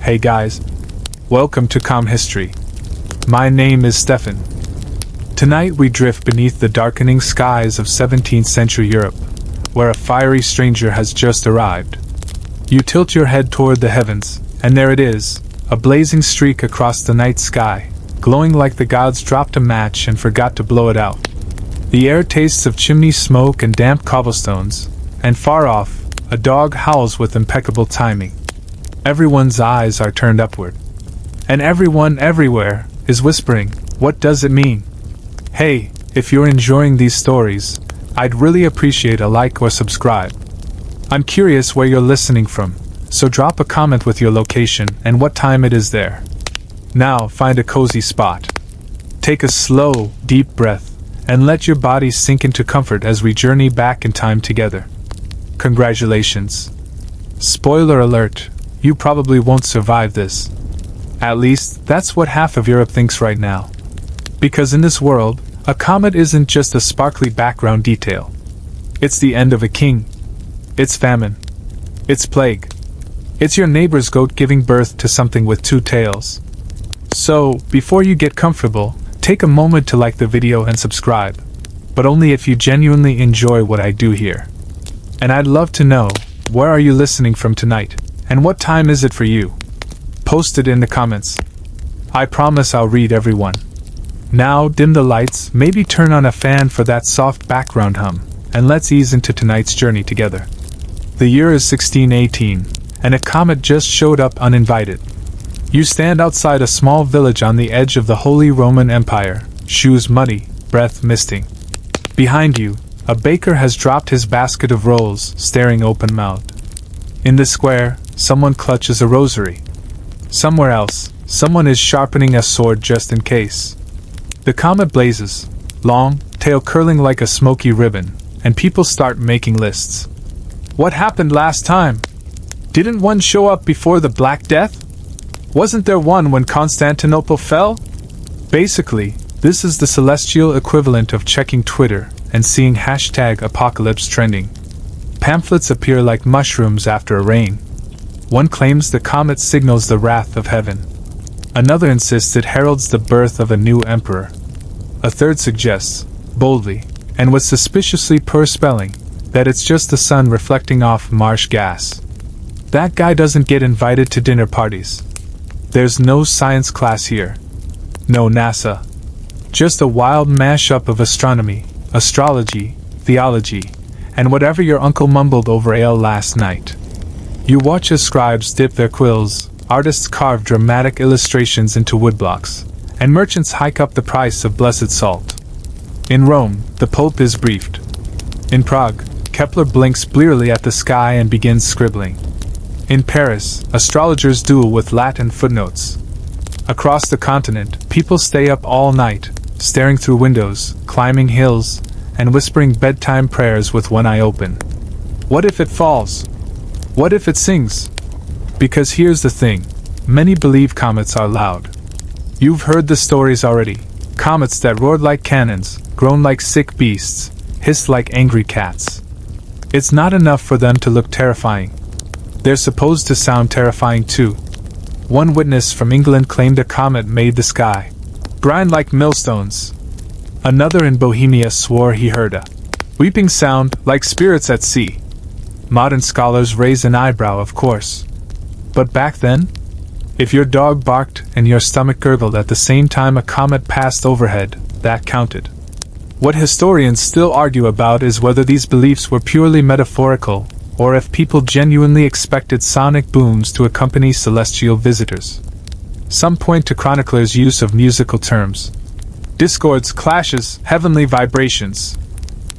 Hey guys, welcome to Com History. My name is Stefan. Tonight we drift beneath the darkening skies of 17th century Europe, where a fiery stranger has just arrived. You tilt your head toward the heavens, and there it is, a blazing streak across the night sky, glowing like the gods dropped a match and forgot to blow it out. The air tastes of chimney smoke and damp cobblestones, and far off, a dog howls with impeccable timing. Everyone's eyes are turned upward. And everyone everywhere is whispering, "What does it mean?" Hey, if you're enjoying these stories, I'd really appreciate a like or subscribe. I'm curious where you're listening from, so drop a comment with your location and what time it is there. Now find a cozy spot. Take a slow, deep breath, and let your body sink into comfort as we journey back in time together. Congratulations. Spoiler alert, you probably won't survive this. At least, that's what half of Europe thinks right now. Because in this world, a comet isn't just a sparkly background detail. It's the end of a king. It's famine. It's plague. It's your neighbor's goat giving birth to something with two tails. So, before you get comfortable, take a moment to like the video and subscribe. But only if you genuinely enjoy what I do here. And I'd love to know, where are you listening from tonight, and what time is it for you? Post it in the comments. I promise I'll read everyone. Now dim the lights, maybe turn on a fan for that soft background hum, and let's ease into tonight's journey together. The year is 1618, and a comet just showed up uninvited. You stand outside a small village on the edge of the Holy Roman Empire, shoes muddy, breath misting. Behind you, a baker has dropped his basket of rolls, staring open-mouthed. In the square, someone clutches a rosary. Somewhere else, someone is sharpening a sword just in case. The comet blazes, long, tail curling like a smoky ribbon, and people start making lists. What happened last time? Didn't one show up before the Black Death? Wasn't there one when Constantinople fell? Basically, this is the celestial equivalent of checking Twitter and seeing #apocalypse trending. Pamphlets appear like mushrooms after a rain. One claims the comet signals the wrath of heaven. Another insists it heralds the birth of a new emperor. A third suggests, boldly, and with suspiciously poor spelling, that it's just the sun reflecting off marsh gas. That guy doesn't get invited to dinner parties. There's no science class here. No NASA. Just a wild mashup of astronomy, astrology, theology, and whatever your uncle mumbled over ale last night. You watch as scribes dip their quills, artists carve dramatic illustrations into woodblocks, and merchants hike up the price of blessed salt. In Rome, the Pope is briefed. In Prague, Kepler blinks blearily at the sky and begins scribbling. In Paris, astrologers duel with Latin footnotes. Across the continent, people stay up all night, staring through windows, climbing hills, and whispering bedtime prayers with one eye open. What if it falls? What if it sings? Because here's the thing, many believe comets are loud. You've heard the stories already. Comets that roared like cannons, groaned like sick beasts, hissed like angry cats. It's not enough for them to look terrifying. They're supposed to sound terrifying too. One witness from England claimed a comet made the sky grind like millstones. Another in Bohemia swore he heard a weeping sound like spirits at sea. Modern scholars raise an eyebrow, of course. But back then, if your dog barked and your stomach gurgled at the same time a comet passed overhead, that counted. What historians still argue about is whether these beliefs were purely metaphorical, or if people genuinely expected sonic booms to accompany celestial visitors. Some point to chroniclers' use of musical terms. Discords, clashes, heavenly vibrations.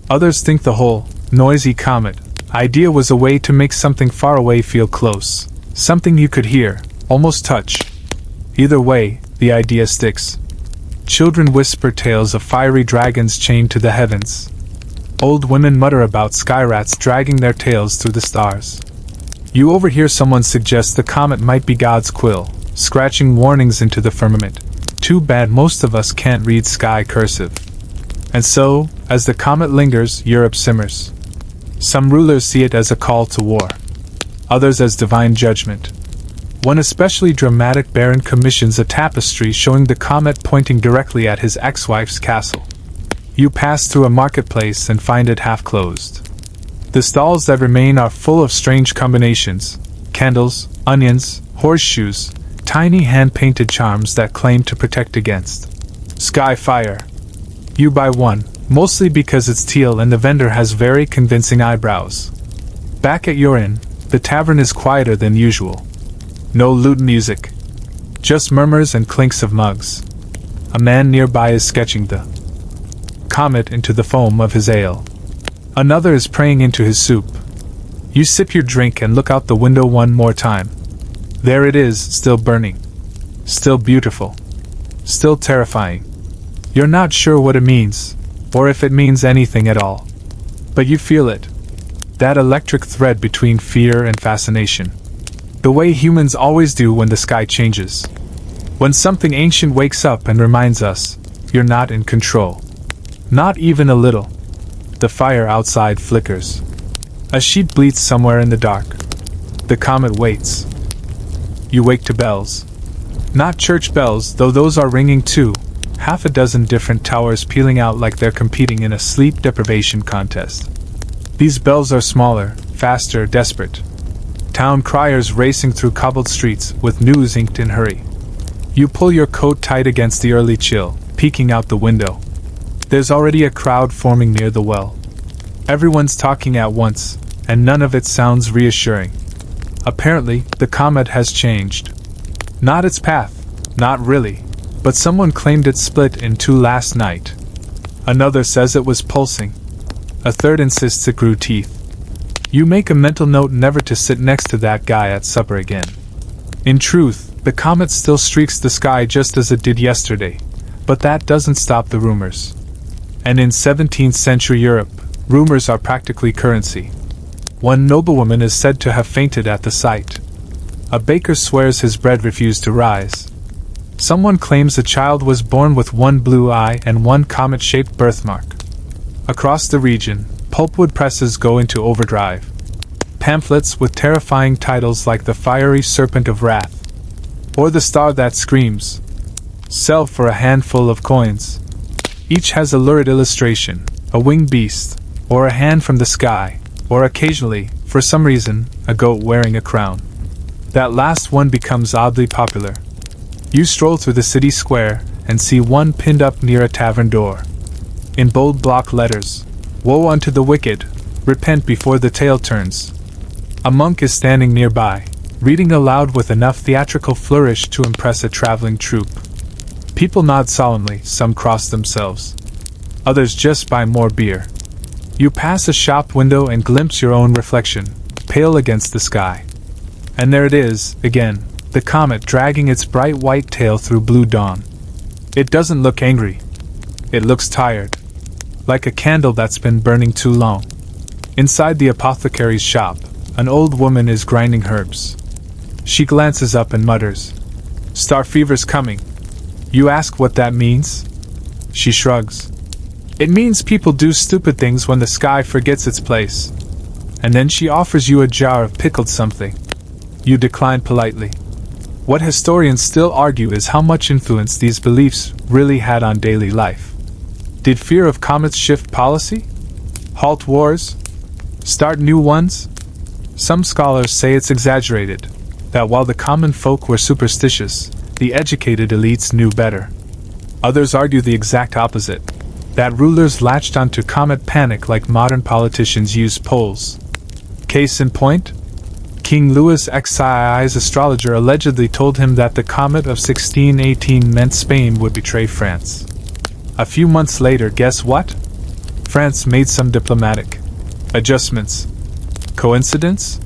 Others think the whole noisy comet idea was a way to make something far away feel close, something you could hear, almost touch. Either way, the idea sticks. Children whisper tales of fiery dragons chained to the heavens. Old women mutter about sky rats dragging their tails through the stars. You overhear someone suggest the comet might be God's quill, scratching warnings into the firmament. Too bad most of us can't read sky cursive. And so, as the comet lingers, Europe simmers. Some rulers see it as a call to war. Others as divine judgment. One especially dramatic baron commissions a tapestry showing the comet pointing directly at his ex-wife's castle. You pass through a marketplace and find it half closed. The stalls that remain are full of strange combinations: candles, onions, horseshoes, tiny hand-painted charms that claim to protect against sky fire. You buy one, mostly because it's teal and the vendor has very convincing eyebrows. Back at your inn, the tavern is quieter than usual. No lute music. Just murmurs and clinks of mugs. A man nearby is sketching the comet into the foam of his ale. Another is praying into his soup. You sip your drink and look out the window one more time. There it is, still burning. Still beautiful. Still terrifying. You're not sure what it means, or if it means anything at all. But you feel it. That electric thread between fear and fascination. The way humans always do when the sky changes. When something ancient wakes up and reminds us, you're not in control. Not even a little. The fire outside flickers. A sheep bleats somewhere in the dark. The comet waits. You wake to bells. Not church bells, though those are ringing too. Half a dozen different towers pealing out like they're competing in a sleep deprivation contest. These bells are smaller, faster, desperate. Town criers racing through cobbled streets with news inked in hurry. You pull your coat tight against the early chill, peeking out the window. There's already a crowd forming near the well. Everyone's talking at once, and none of it sounds reassuring. Apparently, the comet has changed. Not its path, not really, but someone claimed it split in two last night. Another says it was pulsing. A third insists it grew teeth. You make a mental note never to sit next to that guy at supper again. In truth, the comet still streaks the sky just as it did yesterday, but that doesn't stop the rumors. And in 17th century Europe, rumors are practically currency. One noblewoman is said to have fainted at the sight. A baker swears his bread refused to rise. Someone claims a child was born with one blue eye and one comet-shaped birthmark. Across the region, pulpwood presses go into overdrive. Pamphlets with terrifying titles like The Fiery Serpent of Wrath, or The Star That Screams, sell for a handful of coins. Each has a lurid illustration, a winged beast, or a hand from the sky, or occasionally, for some reason, a goat wearing a crown. That last one becomes oddly popular. You stroll through the city square and see one pinned up near a tavern door. In bold block letters, "Woe unto the wicked, repent before the tale turns." A monk is standing nearby, reading aloud with enough theatrical flourish to impress a traveling troupe. People nod solemnly, some cross themselves. Others just buy more beer. You pass a shop window and glimpse your own reflection, pale against the sky. And there it is, again, the comet dragging its bright white tail through blue dawn. It doesn't look angry. It looks tired. Like a candle that's been burning too long. Inside the apothecary's shop, an old woman is grinding herbs. She glances up and mutters, "Star fever's coming." You ask what that means? She shrugs. It means people do stupid things when the sky forgets its place. And then she offers you a jar of pickled something. You decline politely. What historians still argue is how much influence these beliefs really had on daily life. Did fear of comets shift policy? Halt wars? Start new ones? Some scholars say it's exaggerated, that while the common folk were superstitious, the educated elites knew better. Others argue the exact opposite, that rulers latched onto comet panic like modern politicians use polls. Case in point? King Louis XII's astrologer allegedly told him that the comet of 1618 meant Spain would betray France. A few months later, guess what? France made some diplomatic adjustments. Coincidence?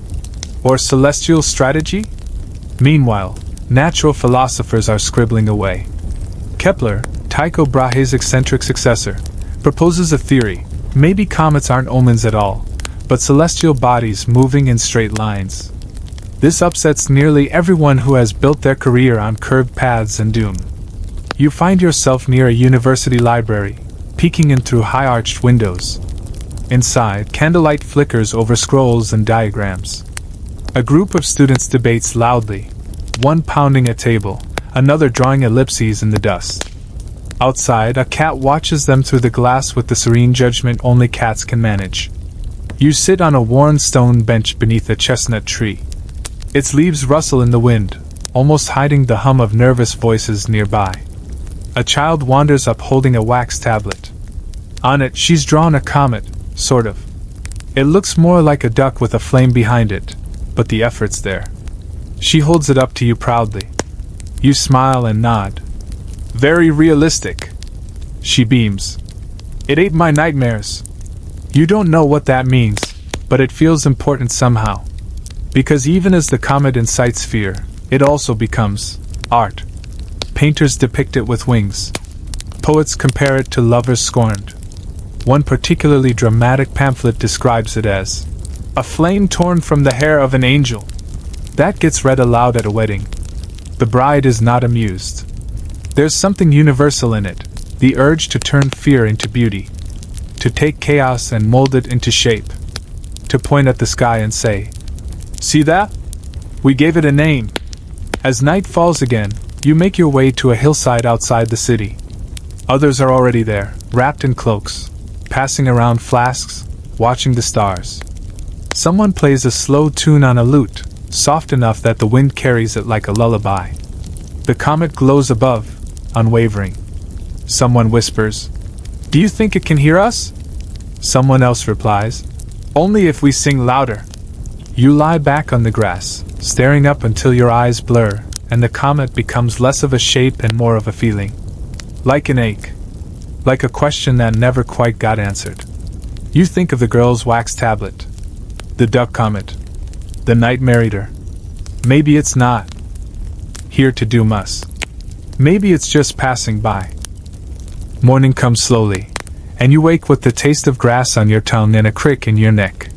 Or celestial strategy? Meanwhile, natural philosophers are scribbling away. Kepler, Tycho Brahe's eccentric successor, proposes a theory: maybe comets aren't omens at all, but celestial bodies moving in straight lines. This upsets nearly everyone who has built their career on curved paths and doom. You find yourself near a university library, peeking in through high-arched windows. Inside, candlelight flickers over scrolls and diagrams. A group of students debates loudly. one pounding a table, another drawing ellipses in the dust. Outside, a cat watches them through the glass with the serene judgment only cats can manage. You sit on a worn stone bench beneath a chestnut tree. Its leaves rustle in the wind, almost hiding the hum of nervous voices nearby. A child wanders up holding a wax tablet. On it, she's drawn a comet, sort of. It looks more like a duck with a flame behind it, but the effort's there. She holds it up to you proudly. You smile and nod. Very realistic. She beams. It ate my nightmares. You don't know what that means, but it feels important somehow. Because even as the comet incites fear, it also becomes art. Painters depict it with wings. Poets compare it to lovers scorned. One particularly dramatic pamphlet describes it as a flame torn from the hair of an angel. That gets read aloud at a wedding. The bride is not amused. There's something universal in it, the urge to turn fear into beauty, to take chaos and mold it into shape, to point at the sky and say, "See that? We gave it a name." As night falls again, you make your way to a hillside outside the city. Others are already there, wrapped in cloaks, passing around flasks, watching the stars. Someone plays a slow tune on a lute, soft enough that the wind carries it like a lullaby. The comet glows above, unwavering. Someone whispers, "Do you think it can hear us?" Someone else replies, "Only if we sing louder." You lie back on the grass, staring up until your eyes blur, and the comet becomes less of a shape and more of a feeling. Like an ache. Like a question that never quite got answered. You think of the girl's wax tablet. The duck comet. The nightmare eater. Maybe it's not here to doom us. Maybe it's just passing by. Morning comes slowly, and you wake with the taste of grass on your tongue and a crick in your neck.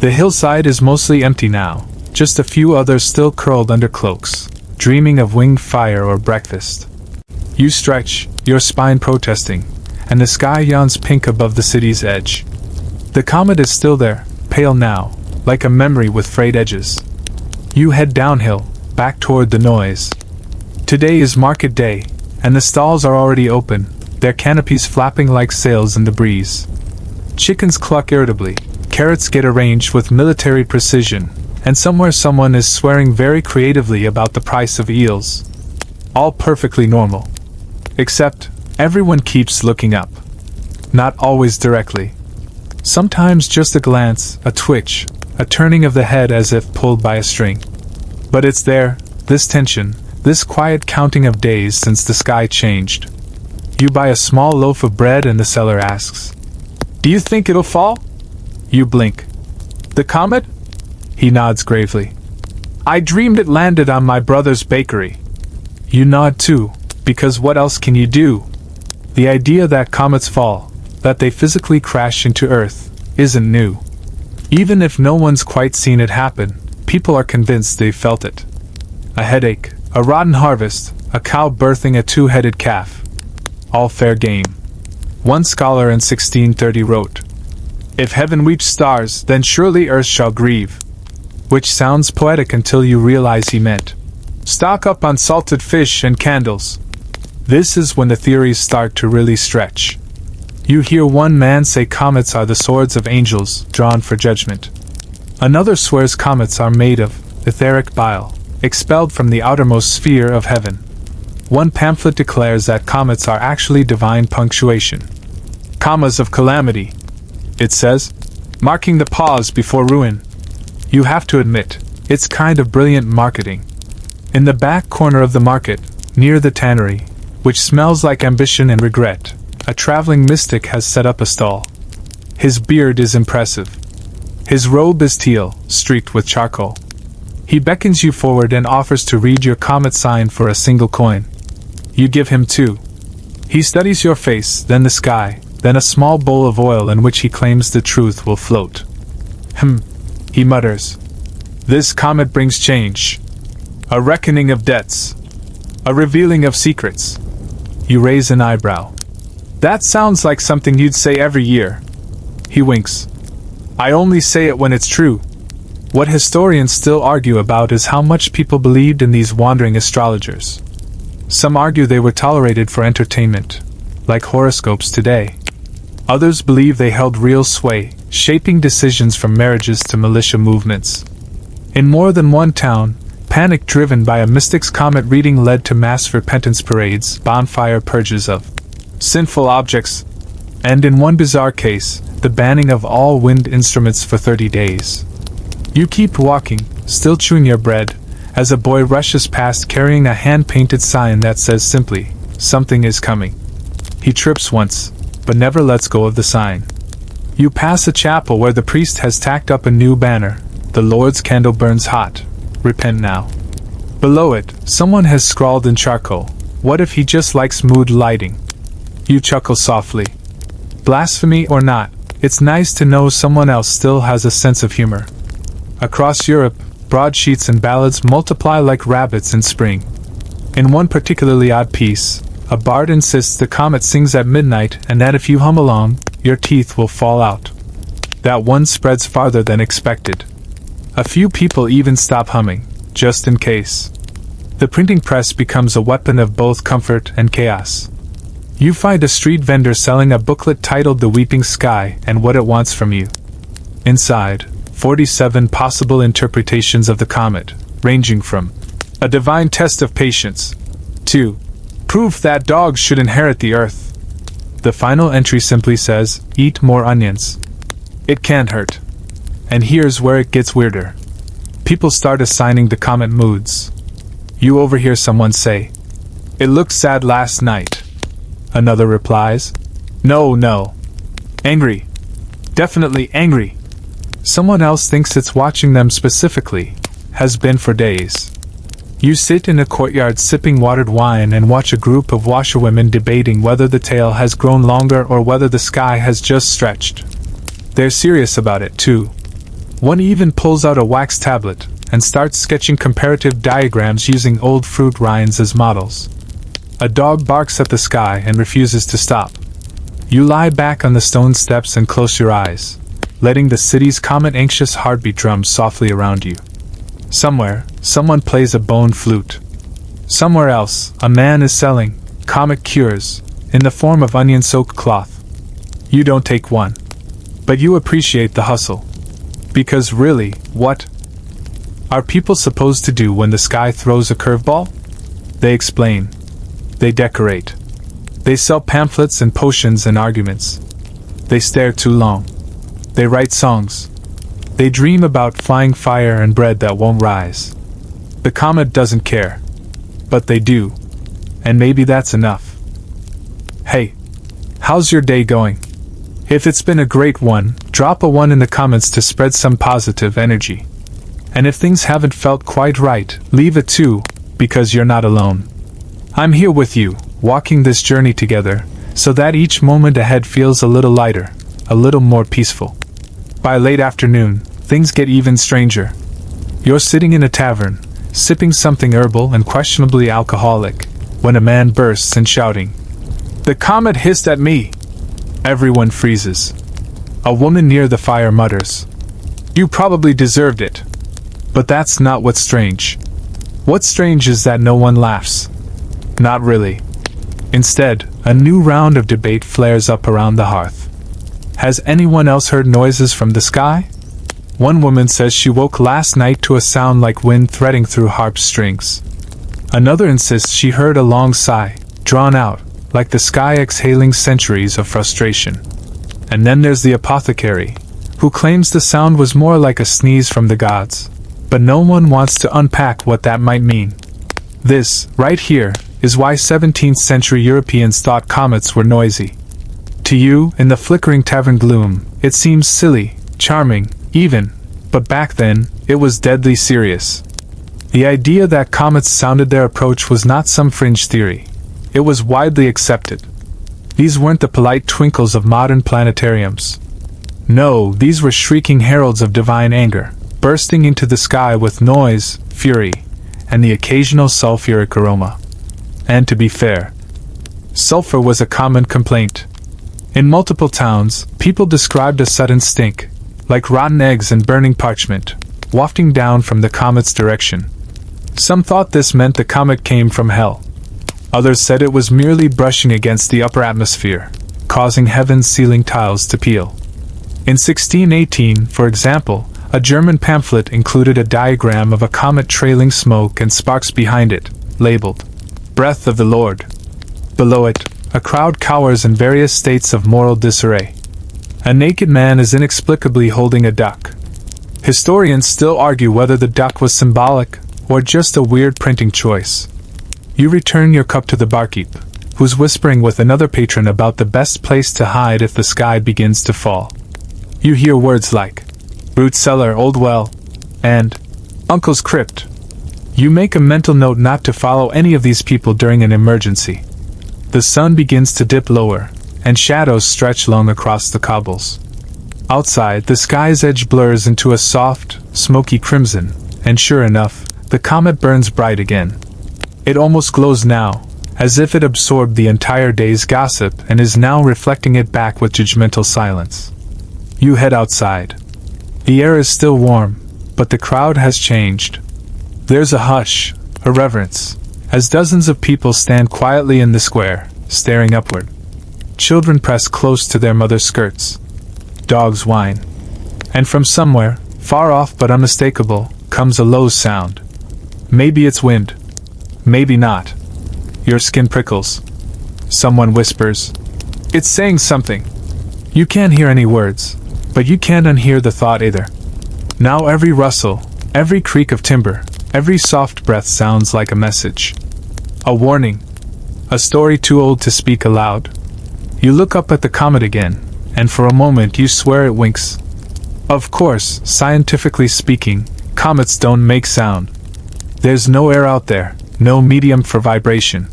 The hillside is mostly empty now, just a few others still curled under cloaks, dreaming of winged fire or breakfast. You stretch, your spine protesting, and the sky yawns pink above the city's edge. The comet is still there, pale now, like a memory with frayed edges. You head downhill, back toward the noise. Today is market day, and the stalls are already open, their canopies flapping like sails in the breeze. Chickens cluck irritably, carrots get arranged with military precision, and somewhere someone is swearing very creatively about the price of eels. All perfectly normal. Except, everyone keeps looking up. Not always directly. Sometimes just a glance, a twitch, a turning of the head as if pulled by a string. But it's there, this tension, this quiet counting of days since the sky changed. You buy a small loaf of bread and the seller asks, "Do you think it'll fall?" You blink. "The comet?" He nods gravely. "I dreamed it landed on my brother's bakery." You nod too, because what else can you do? The idea that comets fall, that they physically crash into Earth, isn't new. Even if no one's quite seen it happen, people are convinced they've felt it. A headache, a rotten harvest, a cow birthing a two-headed calf. All fair game. One scholar in 1630 wrote, "If heaven weeps stars, then surely earth shall grieve." Which sounds poetic until you realize he meant, stock up on salted fish and candles. This is when the theories start to really stretch. You hear one man say comets are the swords of angels, drawn for judgment. Another swears comets are made of etheric bile, expelled from the outermost sphere of heaven. One pamphlet declares that comets are actually divine punctuation. Commas of calamity, it says, marking the pause before ruin. You have to admit, it's kind of brilliant marketing. In the back corner of the market, near the tannery, which smells like ambition and regret, a traveling mystic has set up a stall. His beard is impressive. His robe is teal, streaked with charcoal. He beckons you forward and offers to read your comet sign for a single coin. You give him 2. He studies your face, then the sky, then a small bowl of oil in which he claims the truth will float. He mutters. This comet brings change. A reckoning of debts. A revealing of secrets. You raise an eyebrow. That sounds like something you'd say every year. He winks. I only say it when it's true. What historians still argue about is how much people believed in these wandering astrologers. Some argue they were tolerated for entertainment, like horoscopes today. Others believe they held real sway, shaping decisions from marriages to militia movements. In more than one town, panic driven by a mystic's comet reading led to mass repentance parades, bonfire purges of sinful objects, and in one bizarre case, the banning of all wind instruments for 30 days. You keep walking, still chewing your bread, as a boy rushes past carrying a hand-painted sign that says simply, "Something is coming." He trips once, but never lets go of the sign. You pass a chapel where the priest has tacked up a new banner, "The Lord's candle burns hot. Repent now." Below it, someone has scrawled in charcoal, "What if he just likes mood lighting?" You chuckle softly. Blasphemy or not, it's nice to know someone else still has a sense of humor. Across Europe, broadsheets and ballads multiply like rabbits in spring. In one particularly odd piece, a bard insists the comet sings at midnight and that if you hum along, your teeth will fall out. That one spreads farther than expected. A few people even stop humming, just in case. The printing press becomes a weapon of both comfort and chaos. You find a street vendor selling a booklet titled "The Weeping Sky and What It Wants from You." Inside, 47 possible interpretations of the comet, ranging from a divine test of patience to proof that dogs should inherit the earth. The final entry simply says, "Eat more onions. It can't hurt." And here's where it gets weirder. People start assigning the comet moods. You overhear someone say, "It looked sad last night." Another replies, No. Angry. Definitely angry." Someone else thinks it's watching them specifically, has been for days. You sit in a courtyard sipping watered wine and watch a group of washerwomen debating whether the tail has grown longer or whether the sky has just stretched. They're serious about it, too. One even pulls out a wax tablet and starts sketching comparative diagrams using old fruit rinds as models. A dog barks at the sky and refuses to stop. You lie back on the stone steps and close your eyes, letting the city's comet-anxious heartbeat drum softly around you. Somewhere, someone plays a bone flute. Somewhere else, a man is selling comet cures in the form of onion-soaked cloth. You don't take one, but you appreciate the hustle. Because really, what are people supposed to do when the sky throws a curveball? They explain. They decorate. They sell pamphlets and potions and arguments. They stare too long. They write songs. They dream about flying fire and bread that won't rise. The comet doesn't care. But they do. And maybe that's enough. Hey, how's your day going? If it's been a great one, drop a 1 in the comments to spread some positive energy. And if things haven't felt quite right, leave a 2, because you're not alone. I'm here with you, walking this journey together, so that each moment ahead feels a little lighter, a little more peaceful. By late afternoon, things get even stranger. You're sitting in a tavern, sipping something herbal and questionably alcoholic, when a man bursts in shouting, "The comet hissed at me!" Everyone freezes. A woman near the fire mutters, "You probably deserved it." But that's not what's strange. What's strange is that no one laughs. Not really. Instead, a new round of debate flares up around the hearth. Has anyone else heard noises from the sky? One woman says she woke last night to a sound like wind threading through harp strings. Another insists she heard a long sigh, drawn out, like the sky exhaling centuries of frustration. And then there's the apothecary, who claims the sound was more like a sneeze from the gods. But no one wants to unpack what that might mean. This, right here, is why 17th century Europeans thought comets were noisy. To you, in the flickering tavern gloom, it seems silly, charming, even, but back then, it was deadly serious. The idea that comets sounded their approach was not some fringe theory. It was widely accepted. These weren't the polite twinkles of modern planetariums. No, these were shrieking heralds of divine anger, bursting into the sky with noise, fury, and the occasional sulfuric aroma. And to be fair, sulfur was a common complaint. In multiple towns, people described a sudden stink, like rotten eggs and burning parchment, wafting down from the comet's direction. Some thought this meant the comet came from hell. Others said it was merely brushing against the upper atmosphere, causing heaven's ceiling tiles to peel. In 1618, for example, a German pamphlet included a diagram of a comet trailing smoke and sparks behind it, labeled, "Breath of the Lord." Below it, a crowd cowers in various states of moral disarray. A naked man is inexplicably holding a duck. Historians still argue whether the duck was symbolic or just a weird printing choice. You return your cup to the barkeep, who's whispering with another patron about the best place to hide if the sky begins to fall. You hear words like, "Root cellar, old well," and "Uncle's crypt." You make a mental note not to follow any of these people during an emergency. The sun begins to dip lower, and shadows stretch long across the cobbles. Outside, the sky's edge blurs into a soft, smoky crimson, and sure enough, the comet burns bright again. It almost glows now, as if it absorbed the entire day's gossip and is now reflecting it back with judgmental silence. You head outside. The air is still warm, but the crowd has changed. There's a hush, a reverence, as dozens of people stand quietly in the square, staring upward. Children press close to their mother's skirts. Dogs whine. And from somewhere, far off but unmistakable, comes a low sound. Maybe it's wind. Maybe not. Your skin prickles. Someone whispers. It's saying something. You can't hear any words, but you can't unhear the thought either. Now every rustle, every creak of timber, every soft breath sounds like a message. A warning. A story too old to speak aloud. You look up at the comet again, and for a moment you swear it winks. Of course, scientifically speaking, comets don't make sound. There's no air out there, no medium for vibration.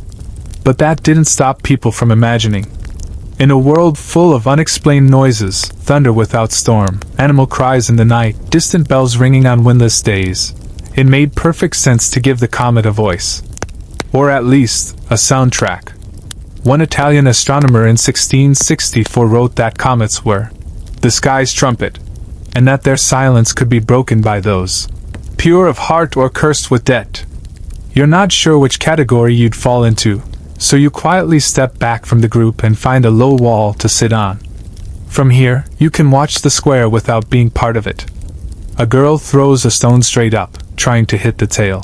But that didn't stop people from imagining. In a world full of unexplained noises, thunder without storm, animal cries in the night, distant bells ringing on windless days, it made perfect sense to give the comet a voice. Or at least, a soundtrack. One Italian astronomer in 1664 wrote that comets were the sky's trumpet, and that their silence could be broken by those pure of heart or cursed with debt. You're not sure which category you'd fall into, so you quietly step back from the group and find a low wall to sit on. From here, you can watch the square without being part of it. A girl throws a stone straight up, trying to hit the tail.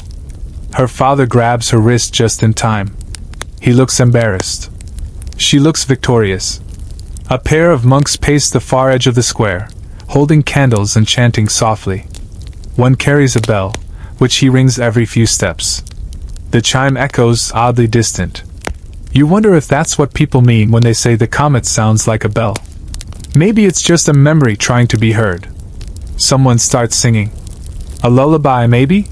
Her father grabs her wrist just in time. He looks embarrassed. She looks victorious. A pair of monks pace the far edge of the square, holding candles and chanting softly. One carries a bell, which he rings every few steps. The chime echoes oddly distant. You wonder if that's what people mean when they say the comet sounds like a bell. Maybe it's just a memory trying to be heard. Someone starts singing. A lullaby, maybe?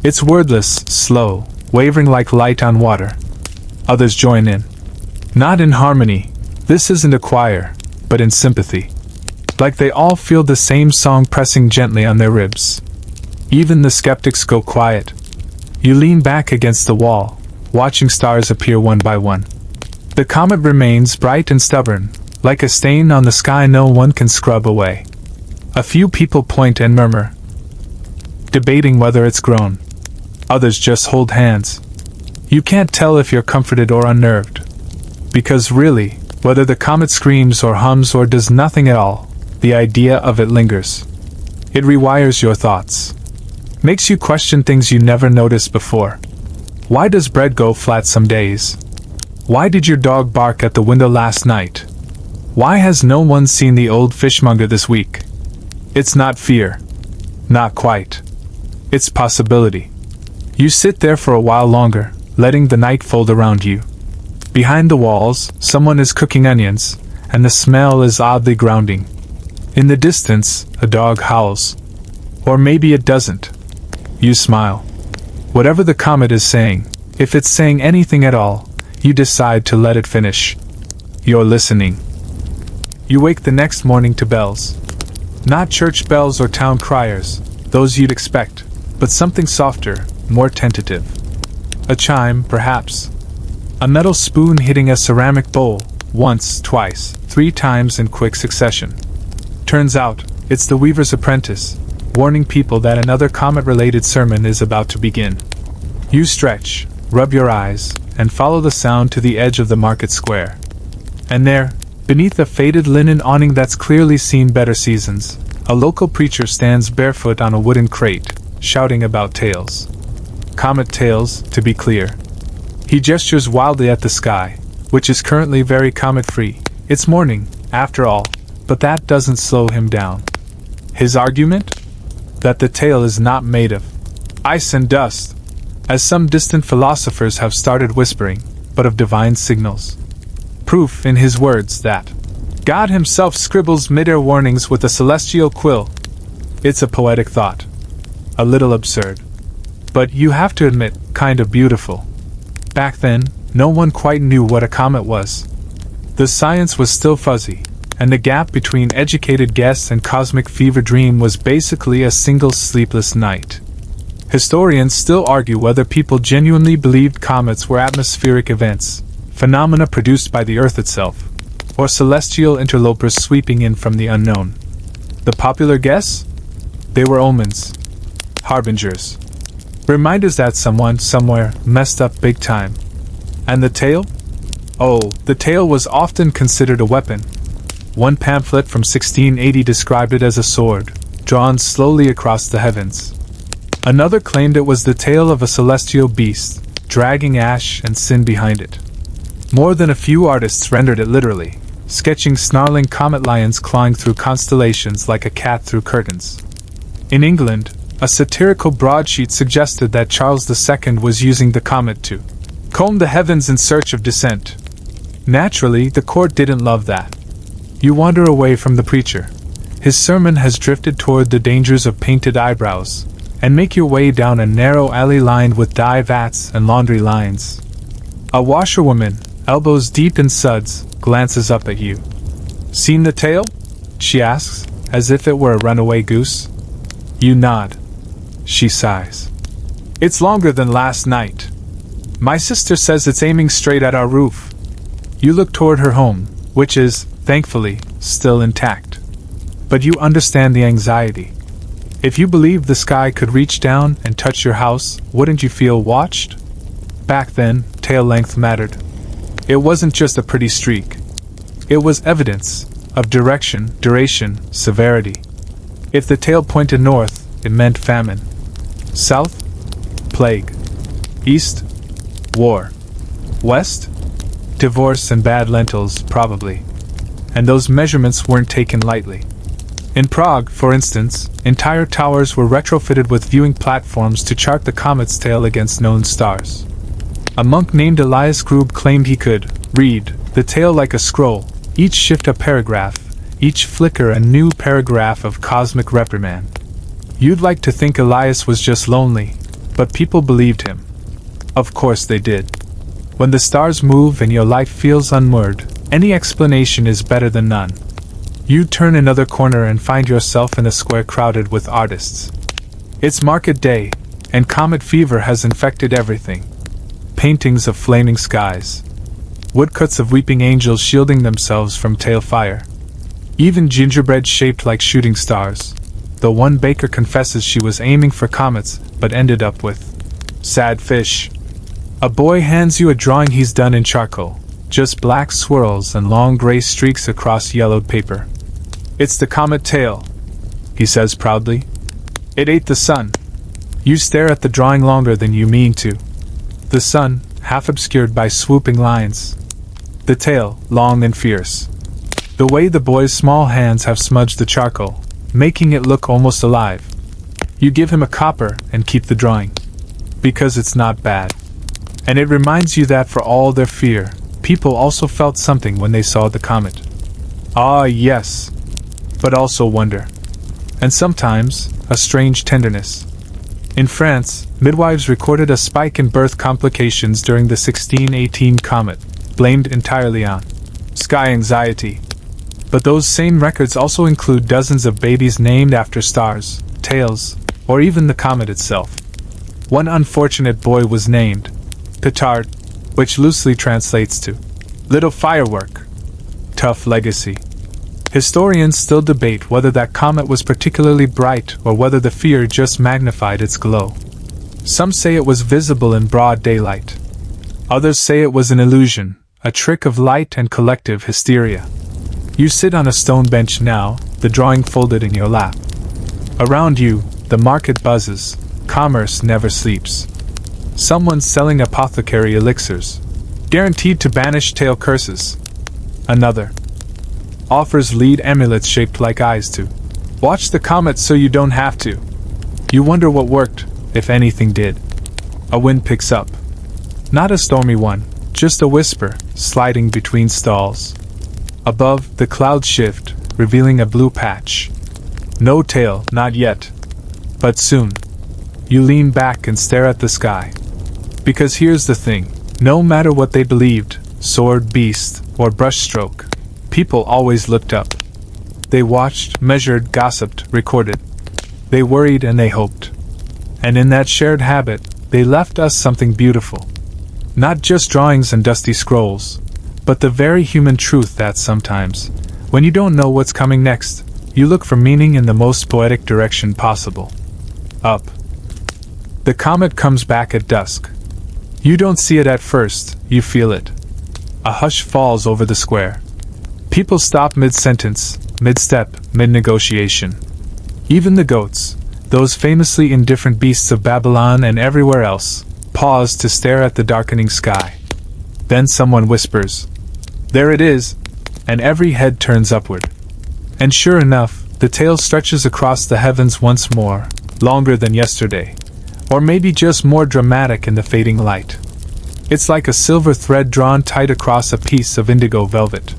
It's wordless, slow, wavering like light on water. Others join in. Not in harmony. This isn't a choir, but in sympathy. Like they all feel the same song pressing gently on their ribs. Even the skeptics go quiet. You lean back against the wall, watching stars appear one by one. The comet remains bright and stubborn, like a stain on the sky no one can scrub away. A few people point and murmur, debating whether it's grown. Others just hold hands. You can't tell if you're comforted or unnerved. Because really, whether the comet screams or hums or does nothing at all, the idea of it lingers. It rewires your thoughts. Makes you question things you never noticed before. Why does bread go flat some days? Why did your dog bark at the window last night? Why has no one seen the old fishmonger this week? It's not fear. Not quite. It's possibility. You sit there for a while longer, letting the night fold around you. Behind the walls, someone is cooking onions, and the smell is oddly grounding. In the distance, a dog howls. Or maybe it doesn't. You smile. Whatever the comet is saying, if it's saying anything at all, you decide to let it finish. You're listening. You wake the next morning to bells. Not church bells or town criers, those you'd expect, but something softer, more tentative. A chime, perhaps. A metal spoon hitting a ceramic bowl, once, twice, 3 times in quick succession. Turns out, it's the weaver's apprentice, warning people that another comet-related sermon is about to begin. You stretch, rub your eyes, and follow the sound to the edge of the market square. And there, beneath a faded linen awning that's clearly seen better seasons, a local preacher stands barefoot on a wooden crate, shouting about tales. Comet tales, to be clear. He gestures wildly at the sky, which is currently very comet-free. It's morning, after all, but that doesn't slow him down. His argument? That the tale is not made of ice and dust, as some distant philosophers have started whispering, but of divine signals. Proof, in his words, that God himself scribbles mid-air warnings with a celestial quill. It's a poetic thought. A little absurd. But you have to admit, kind of beautiful. Back then, no one quite knew what a comet was. The science was still fuzzy, and the gap between educated guess and cosmic fever dream was basically a single sleepless night. Historians still argue whether people genuinely believed comets were atmospheric events, phenomena produced by the Earth itself, or celestial interlopers sweeping in from the unknown. The popular guess? They were omens. Harbingers. Reminders that someone, somewhere, messed up big time. And the tale? Oh, the tale was often considered a weapon. One pamphlet from 1680 described it as a sword, drawn slowly across the heavens. Another claimed it was the tale of a celestial beast, dragging ash and sin behind it. More than a few artists rendered it literally, sketching snarling comet lions clawing through constellations like a cat through curtains. In England, a satirical broadsheet suggested that Charles II was using the comet to comb the heavens in search of descent. Naturally, the court didn't love that. You wander away from the preacher. His sermon has drifted toward the dangers of painted eyebrows, and make your way down a narrow alley lined with dye vats and laundry lines. A washerwoman, elbows deep in suds, glances up at you. Seen the tale? She asks, as if it were a runaway goose. You nod. She sighs. It's longer than last night. My sister says it's aiming straight at our roof. You look toward her home, which is, thankfully, still intact. But you understand the anxiety. If you believed the sky could reach down and touch your house, wouldn't you feel watched? Back then, tail length mattered. It wasn't just a pretty streak. It was evidence of direction, duration, severity. If the tail pointed north, it meant famine. South? Plague. East? War. West? Divorce and bad lentils, probably. And those measurements weren't taken lightly. In Prague, for instance, entire towers were retrofitted with viewing platforms to chart the comet's tail against known stars. A monk named Elias Grube claimed he could read the tail like a scroll, each shift a paragraph, each flicker a new paragraph of cosmic reprimand. You'd like to think Elias was just lonely, but people believed him. Of course they did. When the stars move and your life feels unmoored, any explanation is better than none. You turn another corner and find yourself in a square crowded with artists. It's market day, and comet fever has infected everything. Paintings of flaming skies. Woodcuts of weeping angels shielding themselves from tail fire. Even gingerbread shaped like shooting stars, though one baker confesses she was aiming for comets but ended up with sad fish. A boy hands you a drawing he's done in charcoal, just black swirls and long gray streaks across yellowed paper. It's the comet tail, he says proudly. It ate the sun. You stare at the drawing longer than you mean to. The sun, half obscured by swooping lines. The tail, long and fierce. The way the boy's small hands have smudged the charcoal, making it look almost alive. You give him a copper and keep the drawing. Because it's not bad. And it reminds you that for all their fear, people also felt something when they saw the comet. Ah, yes. But also wonder. And sometimes, a strange tenderness. In France, midwives recorded a spike in birth complications during the 1618 comet, blamed entirely on sky anxiety. But those same records also include dozens of babies named after stars, tails, or even the comet itself. One unfortunate boy was named Petard, which loosely translates to little firework. Tough legacy. Historians still debate whether that comet was particularly bright or whether the fear just magnified its glow. Some say it was visible in broad daylight. Others say it was an illusion, a trick of light and collective hysteria. You sit on a stone bench now, the drawing folded in your lap. Around you, the market buzzes, commerce never sleeps. Someone's selling apothecary elixirs, guaranteed to banish tail curses. Another offers lead amulets shaped like eyes to watch the comet so you don't have to. You wonder what worked, if anything did. A wind picks up. Not a stormy one, just a whisper, sliding between stalls. Above, the clouds shift, revealing a blue patch. No tail, not yet. But soon. You lean back and stare at the sky. Because here's the thing, no matter what they believed, sword, beast, or brushstroke, people always looked up. They watched, measured, gossiped, recorded. They worried and they hoped. And in that shared habit, they left us something beautiful. Not just drawings and dusty scrolls, but the very human truth that sometimes, when you don't know what's coming next, you look for meaning in the most poetic direction possible. Up. The comet comes back at dusk. You don't see it at first, you feel it. A hush falls over the square. People stop mid-sentence, mid-step, mid-negotiation. Even the goats, those famously indifferent beasts of Babylon and everywhere else, pause to stare at the darkening sky. Then someone whispers, "There it is," and every head turns upward. And sure enough, the tail stretches across the heavens once more, longer than yesterday, or maybe just more dramatic in the fading light. It's like a silver thread drawn tight across a piece of indigo velvet.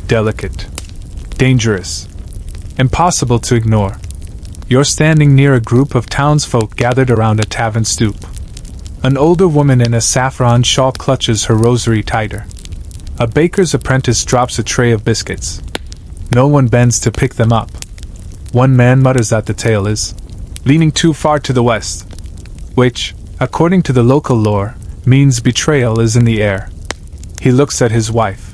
Delicate. Dangerous. Impossible to ignore. You're standing near a group of townsfolk gathered around a tavern stoop. An older woman in a saffron shawl clutches her rosary tighter. A baker's apprentice drops a tray of biscuits. No one bends to pick them up. One man mutters that the tail is leaning too far to the west, which, according to the local lore, means betrayal is in the air. He looks at his wife.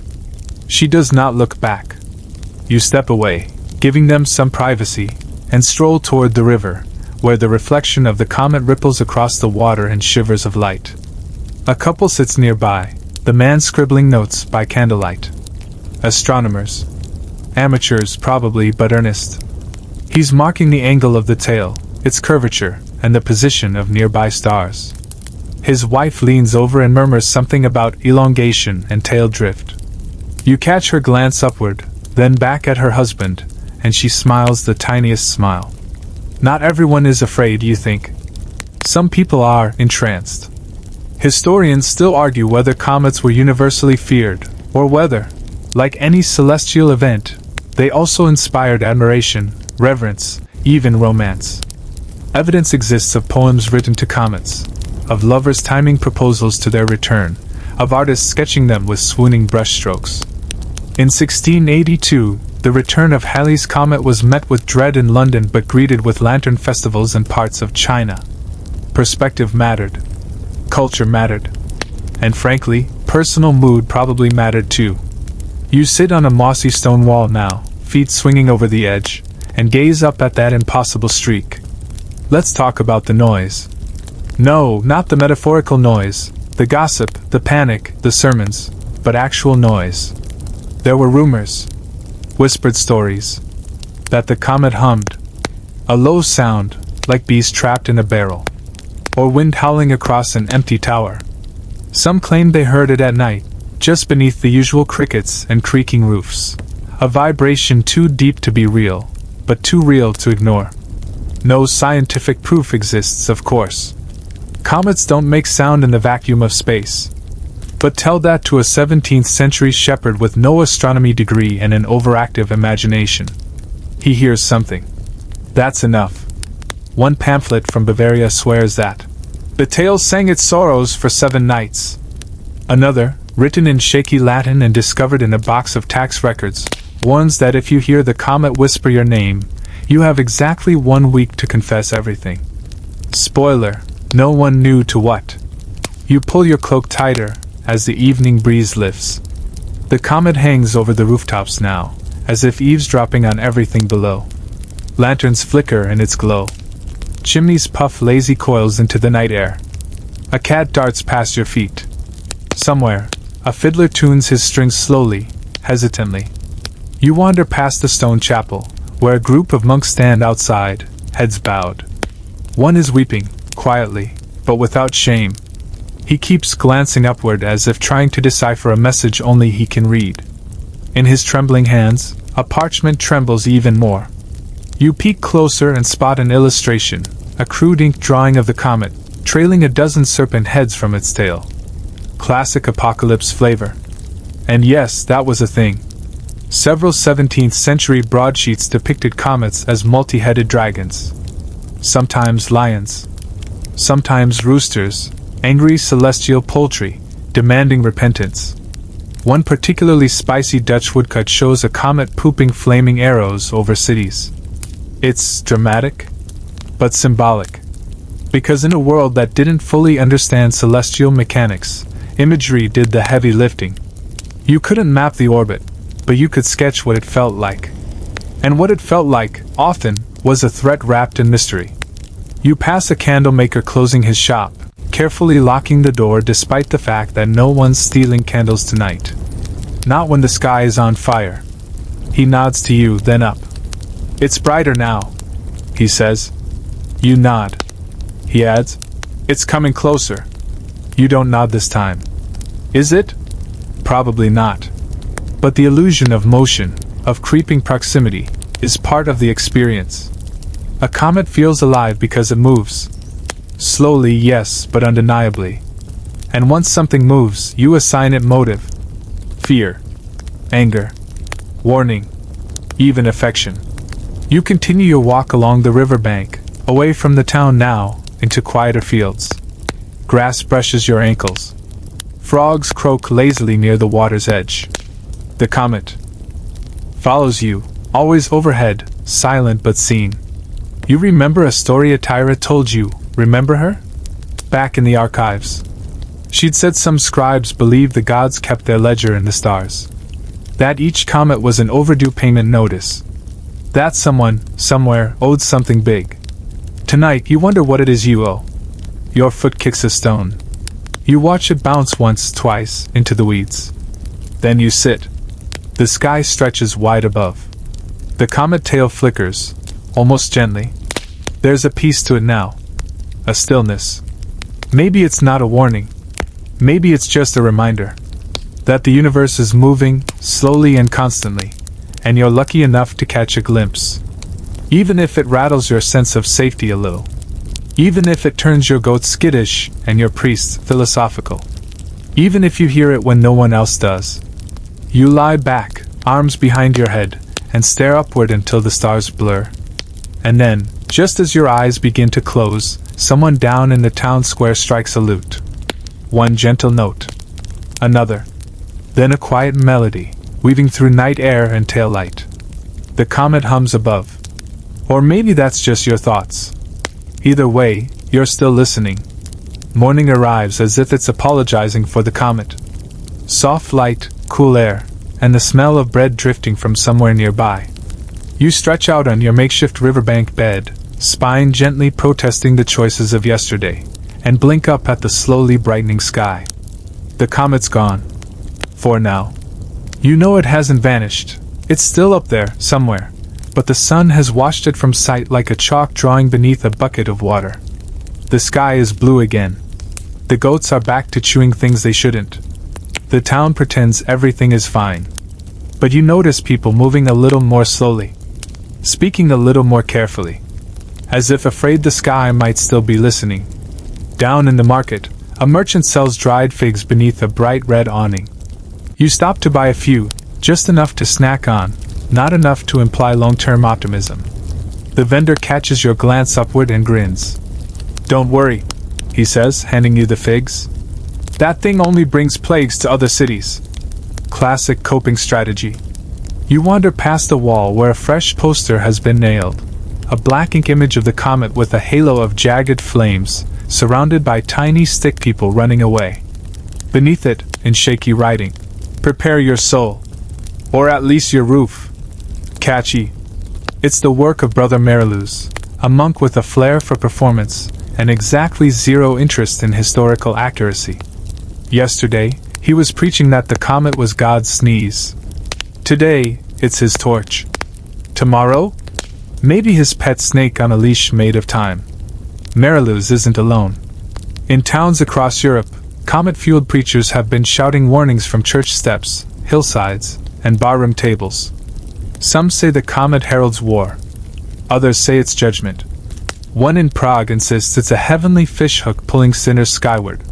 She does not look back. You step away, giving them some privacy, and stroll toward the river, where the reflection of the comet ripples across the water in shivers of light. A couple sits nearby, the man scribbling notes by candlelight. Astronomers. Amateurs probably, but earnest. He's marking the angle of the tail, its curvature, and the position of nearby stars. His wife leans over and murmurs something about elongation and tail drift. You catch her glance upward, then back at her husband, and she smiles the tiniest smile. Not everyone is afraid, you think. Some people are entranced. Historians still argue whether comets were universally feared, or whether, like any celestial event, they also inspired admiration, reverence, even romance. Evidence exists of poems written to comets, of lovers timing proposals to their return, of artists sketching them with swooning brushstrokes. In 1682, the return of Halley's comet was met with dread in London but greeted with lantern festivals in parts of China. Perspective mattered. Culture mattered. And frankly, personal mood probably mattered too. You sit on a mossy stone wall now, feet swinging over the edge, and gaze up at that impossible streak. Let's talk about the noise. No, not the metaphorical noise, the gossip, the panic, the sermons, but actual noise. There were rumors, whispered stories, that the comet hummed. A low sound, like bees trapped in a barrel, or wind howling across an empty tower. Some claimed they heard it at night, just beneath the usual crickets and creaking roofs. A vibration too deep to be real, but too real to ignore. No scientific proof exists, of course. Comets don't make sound in the vacuum of space. But tell that to a 17th-century shepherd with no astronomy degree and an overactive imagination. He hears something. That's enough. One pamphlet from Bavaria swears that the tail sang its sorrows for 7 nights. Another, written in shaky Latin and discovered in a box of tax records, warns that if you hear the comet whisper your name, you have exactly 1 week to confess everything. Spoiler, no one knew to what. You pull your cloak tighter as the evening breeze lifts. The comet hangs over the rooftops now, as if eavesdropping on everything below. Lanterns flicker in its glow. Chimneys puff lazy coils into the night air. A cat darts past your feet. Somewhere, a fiddler tunes his strings slowly, hesitantly. You wander past the stone chapel, where a group of monks stand outside, heads bowed. One is weeping, quietly, but without shame. He keeps glancing upward as if trying to decipher a message only he can read. In his trembling hands, a parchment trembles even more. You peek closer and spot an illustration, a crude ink drawing of the comet, trailing a dozen serpent heads from its tail. Classic apocalypse flavor. And yes, that was a thing. Several 17th century broadsheets depicted comets as multi-headed dragons. Sometimes lions. Sometimes roosters, angry celestial poultry, demanding repentance. One particularly spicy Dutch woodcut shows a comet pooping flaming arrows over cities. It's dramatic, but symbolic. Because in a world that didn't fully understand celestial mechanics, imagery did the heavy lifting. You couldn't map the orbit, but you could sketch what it felt like. And what it felt like, often, was a threat wrapped in mystery. You pass a candle maker closing his shop, carefully locking the door despite the fact that no one's stealing candles tonight. Not when the sky is on fire. He nods to you, then up. It's brighter now, he says. You nod. He adds, it's coming closer. You don't nod this time. Is it? Probably not. But the illusion of motion, of creeping proximity, is part of the experience. A comet feels alive because it moves. Slowly, yes, but undeniably. And once something moves, you assign it motive. Fear. Anger. Warning. Even affection. You continue your walk along the riverbank, away from the town now, into quieter fields. Grass brushes your ankles. Frogs croak lazily near the water's edge. The comet follows you, always overhead, silent but seen. You remember a story a Tyra told you, remember her? Back in the archives. She'd said some scribes believed the gods kept their ledger in the stars. That each comet was an overdue payment notice. That someone, somewhere, owed something big. Tonight you wonder what it is you owe. Your foot kicks a stone. You watch it bounce once, twice, into the weeds. Then you sit. The sky stretches wide above. The comet tail flickers, almost gently. There's a peace to it now. A stillness. Maybe it's not a warning. Maybe it's just a reminder that the universe is moving, slowly and constantly, and you're lucky enough to catch a glimpse. Even if it rattles your sense of safety a little. Even if it turns your goat skittish and your priest philosophical. Even if you hear it when no one else does. You lie back, arms behind your head, and stare upward until the stars blur. And then, just as your eyes begin to close, someone down in the town square strikes a lute. One gentle note. Another. Then a quiet melody, weaving through night air and taillight. The comet hums above. Or maybe that's just your thoughts. Either way, you're still listening. Morning arrives as if it's apologizing for the comet. Soft light, cool air, and the smell of bread drifting from somewhere nearby. You stretch out on your makeshift riverbank bed, spine gently protesting the choices of yesterday, and blink up at the slowly brightening sky. The comet's gone. For now. You know it hasn't vanished. It's still up there, somewhere. But the sun has washed it from sight like a chalk drawing beneath a bucket of water. The sky is blue again. The goats are back to chewing things they shouldn't. The town pretends everything is fine. But you notice people moving a little more slowly. Speaking a little more carefully. As if afraid the sky might still be listening. Down in the market, a merchant sells dried figs beneath a bright red awning. You stop to buy a few, just enough to snack on, not enough to imply long-term optimism. The vendor catches your glance upward and grins. Don't worry, he says, handing you the figs. That thing only brings plagues to other cities. Classic coping strategy. You wander past a wall where a fresh poster has been nailed. A black ink image of the comet with a halo of jagged flames, surrounded by tiny stick people running away. Beneath it, in shaky writing, prepare your soul. Or at least your roof. Catchy. It's the work of Brother Mariluz, a monk with a flair for performance and exactly zero interest in historical accuracy. Yesterday, he was preaching that the comet was God's sneeze. Today, it's his torch. Tomorrow, maybe his pet snake on a leash made of time. Mariluz isn't alone. In towns across Europe, comet-fueled preachers have been shouting warnings from church steps, hillsides, and barroom tables. Some say the comet heralds war. Others say it's judgment. One in Prague insists it's a heavenly fishhook pulling sinners skyward.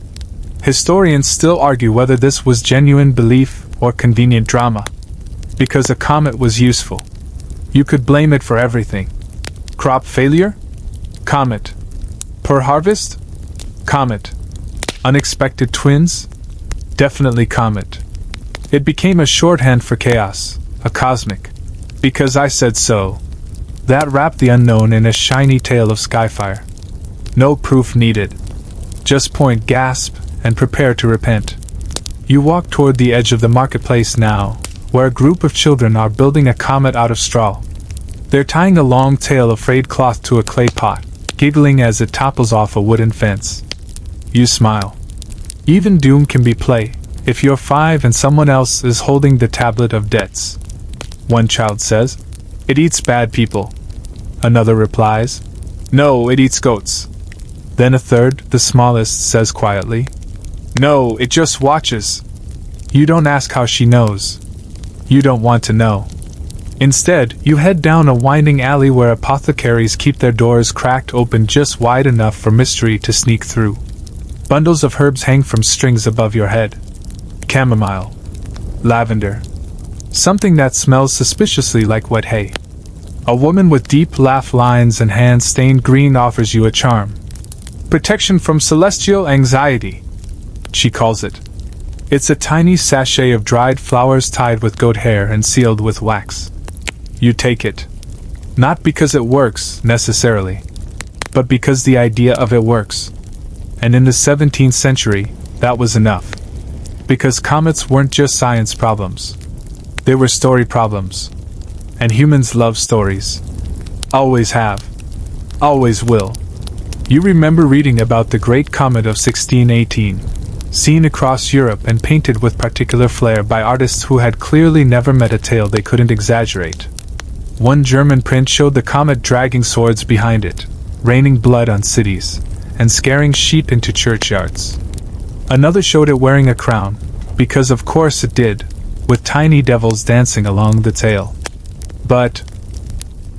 Historians still argue whether this was genuine belief or convenient drama. Because a comet was useful. You could blame it for everything. Crop failure? Comet. Poor harvest? Comet. Unexpected twins? Definitely comet. It became a shorthand for chaos, a cosmic. Because I said so. That wrapped the unknown in a shiny tale of skyfire. No proof needed. Just point, gasp, and prepare to repent. You walk toward the edge of the marketplace now, where a group of children are building a comet out of straw. They're tying a long tail of frayed cloth to a clay pot, giggling as it topples off a wooden fence. You smile. Even doom can be play, if you're 5 and someone else is holding the tablet of debts. One child says, "It eats bad people." Another replies, "No, it eats goats." Then a third, the smallest, says quietly, "No, it just watches." You don't ask how she knows. You don't want to know. Instead, you head down a winding alley where apothecaries keep their doors cracked open just wide enough for mystery to sneak through. Bundles of herbs hang from strings above your head. Chamomile. Lavender. Something that smells suspiciously like wet hay. A woman with deep laugh lines and hands stained green offers you a charm. Protection from celestial anxiety, she calls it. It's a tiny sachet of dried flowers tied with goat hair and sealed with wax. You take it. Not because it works, necessarily, but because the idea of it works. And in the 17th century, that was enough. Because comets weren't just science problems. They were story problems. And humans love stories. Always have. Always will. You remember reading about the Great Comet of 1618, seen across Europe and painted with particular flair by artists who had clearly never met a tale they couldn't exaggerate. One German print showed the comet dragging swords behind it, raining blood on cities, and scaring sheep into churchyards. Another showed it wearing a crown, because of course it did, with tiny devils dancing along the tail. But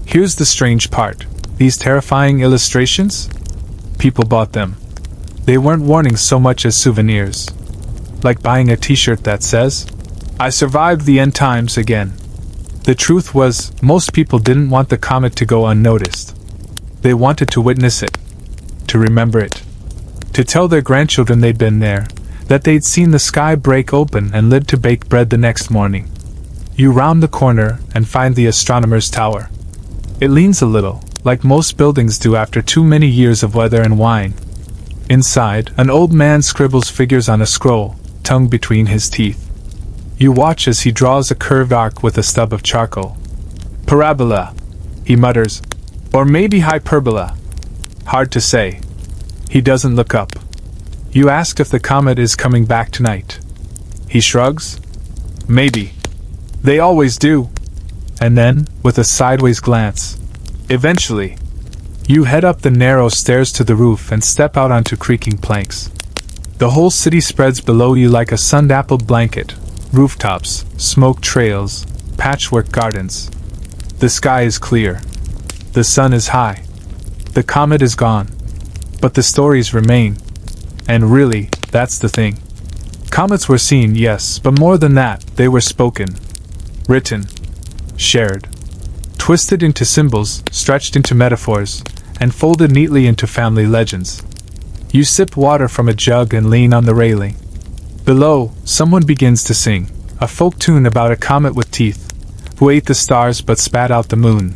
here's the strange part. These terrifying illustrations? People bought them. They weren't warnings so much as souvenirs. Like buying a t-shirt that says, "I survived the end times again." The truth was, most people didn't want the comet to go unnoticed. They wanted to witness it. To remember it. To tell their grandchildren they'd been there, that they'd seen the sky break open and lived to bake bread the next morning. You round the corner and find the astronomer's tower. It leans a little, like most buildings do after too many years of weather and wine. Inside, an old man scribbles figures on a scroll, tongue between his teeth. You watch as he draws a curved arc with a stub of charcoal. Parabola, he mutters. Or maybe hyperbola. Hard to say. He doesn't look up. You ask if the comet is coming back tonight. He shrugs. Maybe. They always do. And then, with a sideways glance, eventually, you head up the narrow stairs to the roof and step out onto creaking planks. The whole city spreads below you like a sun-dappled blanket. Rooftops, smoke trails, patchwork gardens. The sky is clear. The sun is high. The comet is gone. But the stories remain. And really, that's the thing. Comets were seen, yes, but more than that, they were spoken. Written. Shared. Twisted into symbols, stretched into metaphors, and folded neatly into family legends. You sip water from a jug and lean on the railing. Below, someone begins to sing, a folk tune about a comet with teeth, who ate the stars but spat out the moon.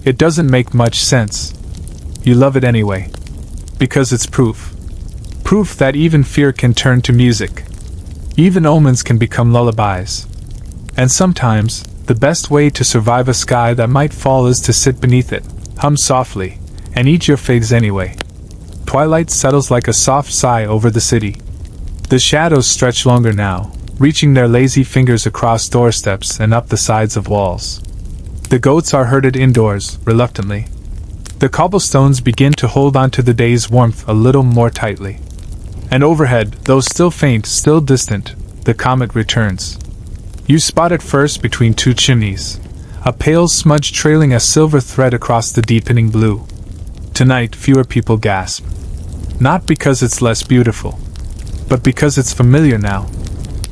It doesn't make much sense. You love it anyway. Because it's proof. Proof that even fear can turn to music. Even omens can become lullabies. And sometimes, the best way to survive a sky that might fall is to sit beneath it, hum softly, and eat your figs anyway. Twilight settles like a soft sigh over the city. The shadows stretch longer now, reaching their lazy fingers across doorsteps and up the sides of walls. The goats are herded indoors, reluctantly. The cobblestones begin to hold on to the day's warmth a little more tightly. And overhead, though still faint, still distant, the comet returns. You spot it first between two chimneys, a pale smudge trailing a silver thread across the deepening blue. Tonight, fewer people gasp. Not because it's less beautiful, but because it's familiar now.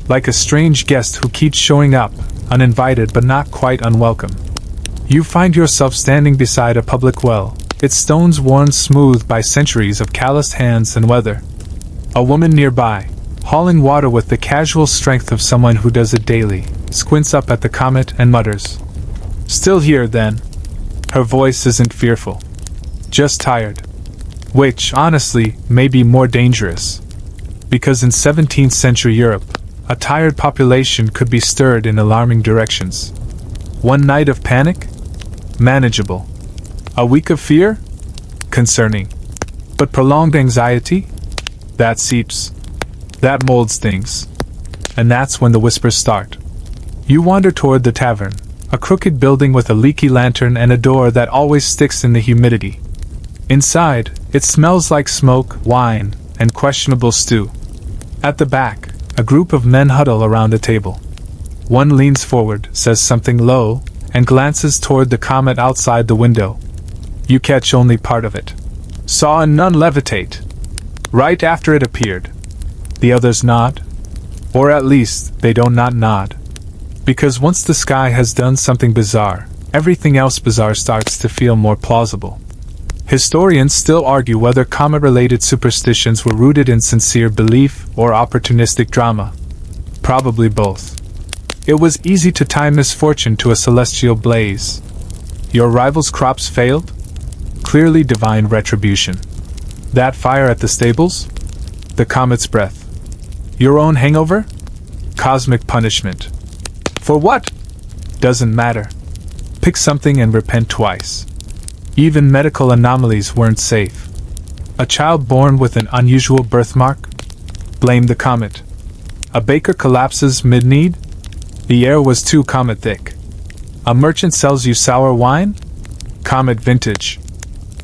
Like a strange guest who keeps showing up, uninvited but not quite unwelcome. You find yourself standing beside a public well, its stones worn smooth by centuries of calloused hands and weather. A woman nearby, hauling water with the casual strength of someone who does it daily, squints up at the comet and mutters, "Still here, then?" Her voice isn't fearful, just tired. Which, honestly, may be more dangerous. Because in 17th century Europe, a tired population could be stirred in alarming directions. One night of panic? Manageable. A week of fear? Concerning. But prolonged anxiety? That seeps. That molds things. And that's when the whispers start. You wander toward the tavern, a crooked building with a leaky lantern and a door that always sticks in the humidity. Inside, it smells like smoke, wine, and questionable stew. At the back, a group of men huddle around a table. One leans forward, says something low, and glances toward the comet outside the window. You catch only part of it. Saw a nun levitate. Right after it appeared. The others nod. Or at least, they don't not nod. Because once the sky has done something bizarre, everything else bizarre starts to feel more plausible. Historians still argue whether comet-related superstitions were rooted in sincere belief or opportunistic drama. Probably both. It was easy to tie misfortune to a celestial blaze. Your rival's crops failed? Clearly divine retribution. That fire at the stables? The comet's breath. Your own hangover? Cosmic punishment. For what? Doesn't matter. Pick something and repent twice. Even medical anomalies weren't safe. A child born with an unusual birthmark? Blame the comet. A baker collapses mid-need? The air was too comet thick. A merchant sells you sour wine? Comet vintage.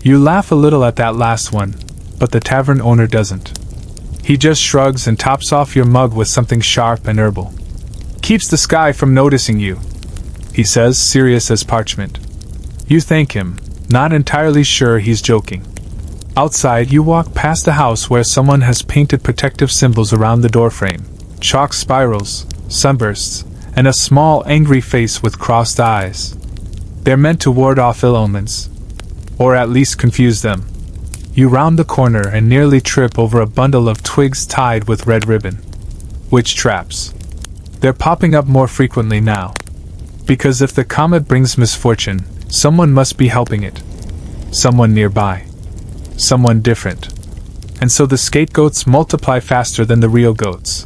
You laugh a little at that last one, but the tavern owner doesn't. He just shrugs and tops off your mug with something sharp and herbal. Keeps the sky from noticing you, he says, serious as parchment. You thank him, not entirely sure he's joking. Outside, you walk past a house where someone has painted protective symbols around the doorframe. Chalk spirals, sunbursts, and a small angry face with crossed eyes. They're meant to ward off ill omens. Or at least confuse them. You round the corner and nearly trip over a bundle of twigs tied with red ribbon. Witch traps. They're popping up more frequently now. Because if the comet brings misfortune, someone must be helping it. Someone nearby. Someone different. And so the scapegoats multiply faster than the real goats.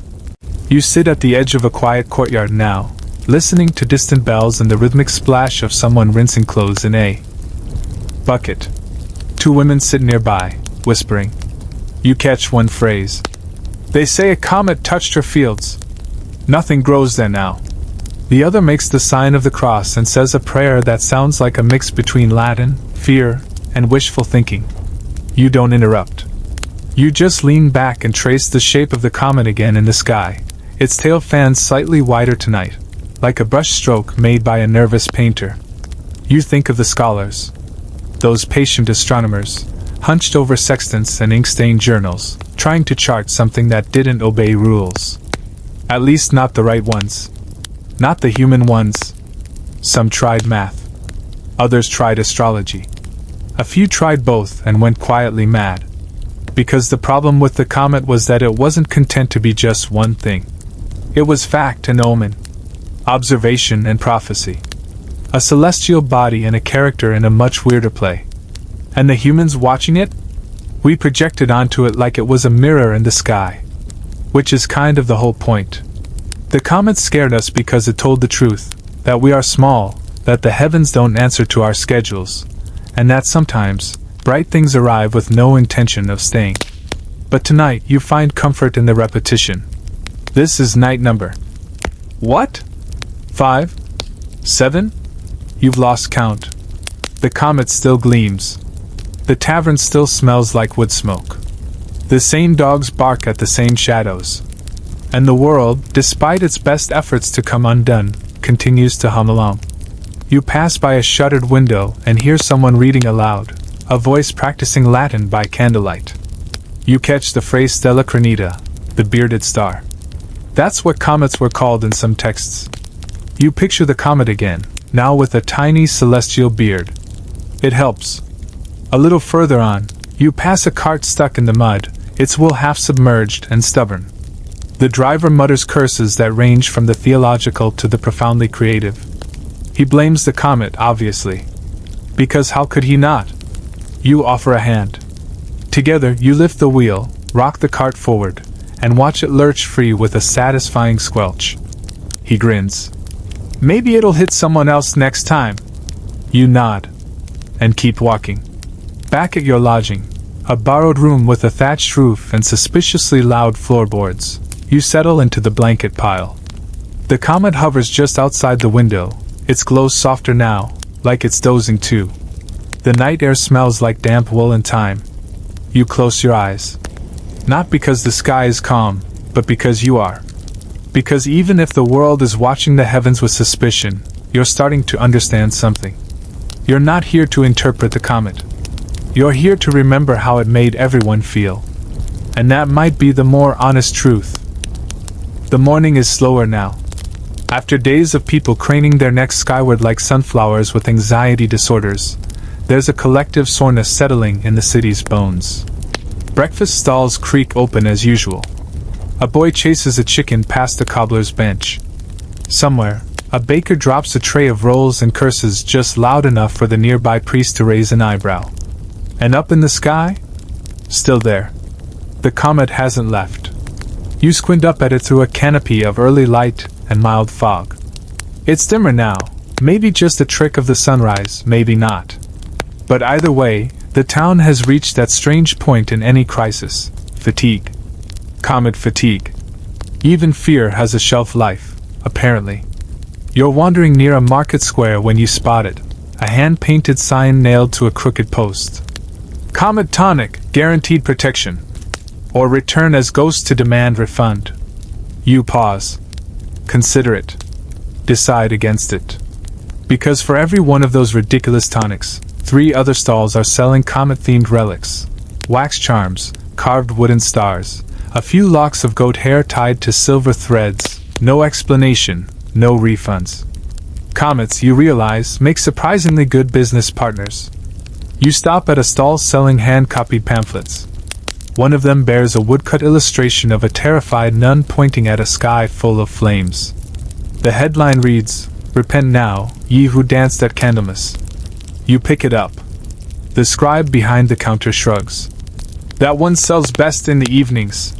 You sit at the edge of a quiet courtyard now, listening to distant bells and the rhythmic splash of someone rinsing clothes in a bucket. Two women sit nearby, whispering. You catch one phrase. They say a comet touched her fields. Nothing grows there now. The other makes the sign of the cross and says a prayer that sounds like a mix between Latin, fear, and wishful thinking. You don't interrupt. You just lean back and trace the shape of the comet again in the sky, its tail fanned slightly wider tonight, like a brushstroke made by a nervous painter. You think of the scholars. Those patient astronomers, hunched over sextants and ink-stained journals, trying to chart something that didn't obey rules. At least not the right ones. Not the human ones. Some tried math. Others tried astrology. A few tried both and went quietly mad. Because the problem with the comet was that it wasn't content to be just one thing. It was fact and omen. Observation and prophecy. A celestial body and a character in a much weirder play. And the humans watching it? We projected onto it like it was a mirror in the sky. Which is kind of the whole point. The comet scared us because it told the truth, that we are small, that the heavens don't answer to our schedules, and that sometimes, bright things arrive with no intention of staying. But tonight you find comfort in the repetition. This is night number. What? 5? 7? You've lost count. The comet still gleams. The tavern still smells like wood smoke. The same dogs bark at the same shadows. And the world, despite its best efforts to come undone, continues to hum along. You pass by a shuttered window and hear someone reading aloud, a voice practicing Latin by candlelight. You catch the phrase Stella Crenita, the bearded star. That's what comets were called in some texts. You picture the comet again, now with a tiny celestial beard. It helps. A little further on, you pass a cart stuck in the mud, its wheel half submerged and stubborn. The driver mutters curses that range from the theological to the profoundly creative. He blames the comet, obviously. Because how could he not? You offer a hand. Together, you lift the wheel, rock the cart forward, and watch it lurch free with a satisfying squelch. He grins. Maybe it'll hit someone else next time. You nod. And keep walking. Back at your lodging, a borrowed room with a thatched roof and suspiciously loud floorboards, you settle into the blanket pile. The comet hovers just outside the window, its glow softer now, like it's dozing too. The night air smells like damp wool and thyme. You close your eyes. Not because the sky is calm, but because you are. Because even if the world is watching the heavens with suspicion, you're starting to understand something. You're not here to interpret the comet. You're here to remember how it made everyone feel. And that might be the more honest truth. The morning is slower now. After days of people craning their necks skyward like sunflowers with anxiety disorders, there's a collective soreness settling in the city's bones. Breakfast stalls creak open as usual. A boy chases a chicken past the cobbler's bench. Somewhere, a baker drops a tray of rolls and curses just loud enough for the nearby priest to raise an eyebrow. And up in the sky? Still there. The comet hasn't left. You squint up at it through a canopy of early light and mild fog. It's dimmer now, maybe just a trick of the sunrise, maybe not. But either way, the town has reached that strange point in any crisis: fatigue. Comet fatigue. Even fear has a shelf life, apparently. You're wandering near a market square when you spot it, a hand-painted sign nailed to a crooked post. Comet tonic, guaranteed protection. Or return as ghosts to demand refund. You pause. Consider it. Decide against it. Because for every one of those ridiculous tonics, 3 other stalls are selling comet-themed relics. Wax charms, carved wooden stars, a few locks of goat hair tied to silver threads, no explanation, no refunds. Comets, you realize, make surprisingly good business partners. You stop at a stall selling hand-copied pamphlets. One of them bears a woodcut illustration of a terrified nun pointing at a sky full of flames. The headline reads, "Repent now, ye who danced at Candlemas." You pick it up. The scribe behind the counter shrugs. That one sells best in the evenings.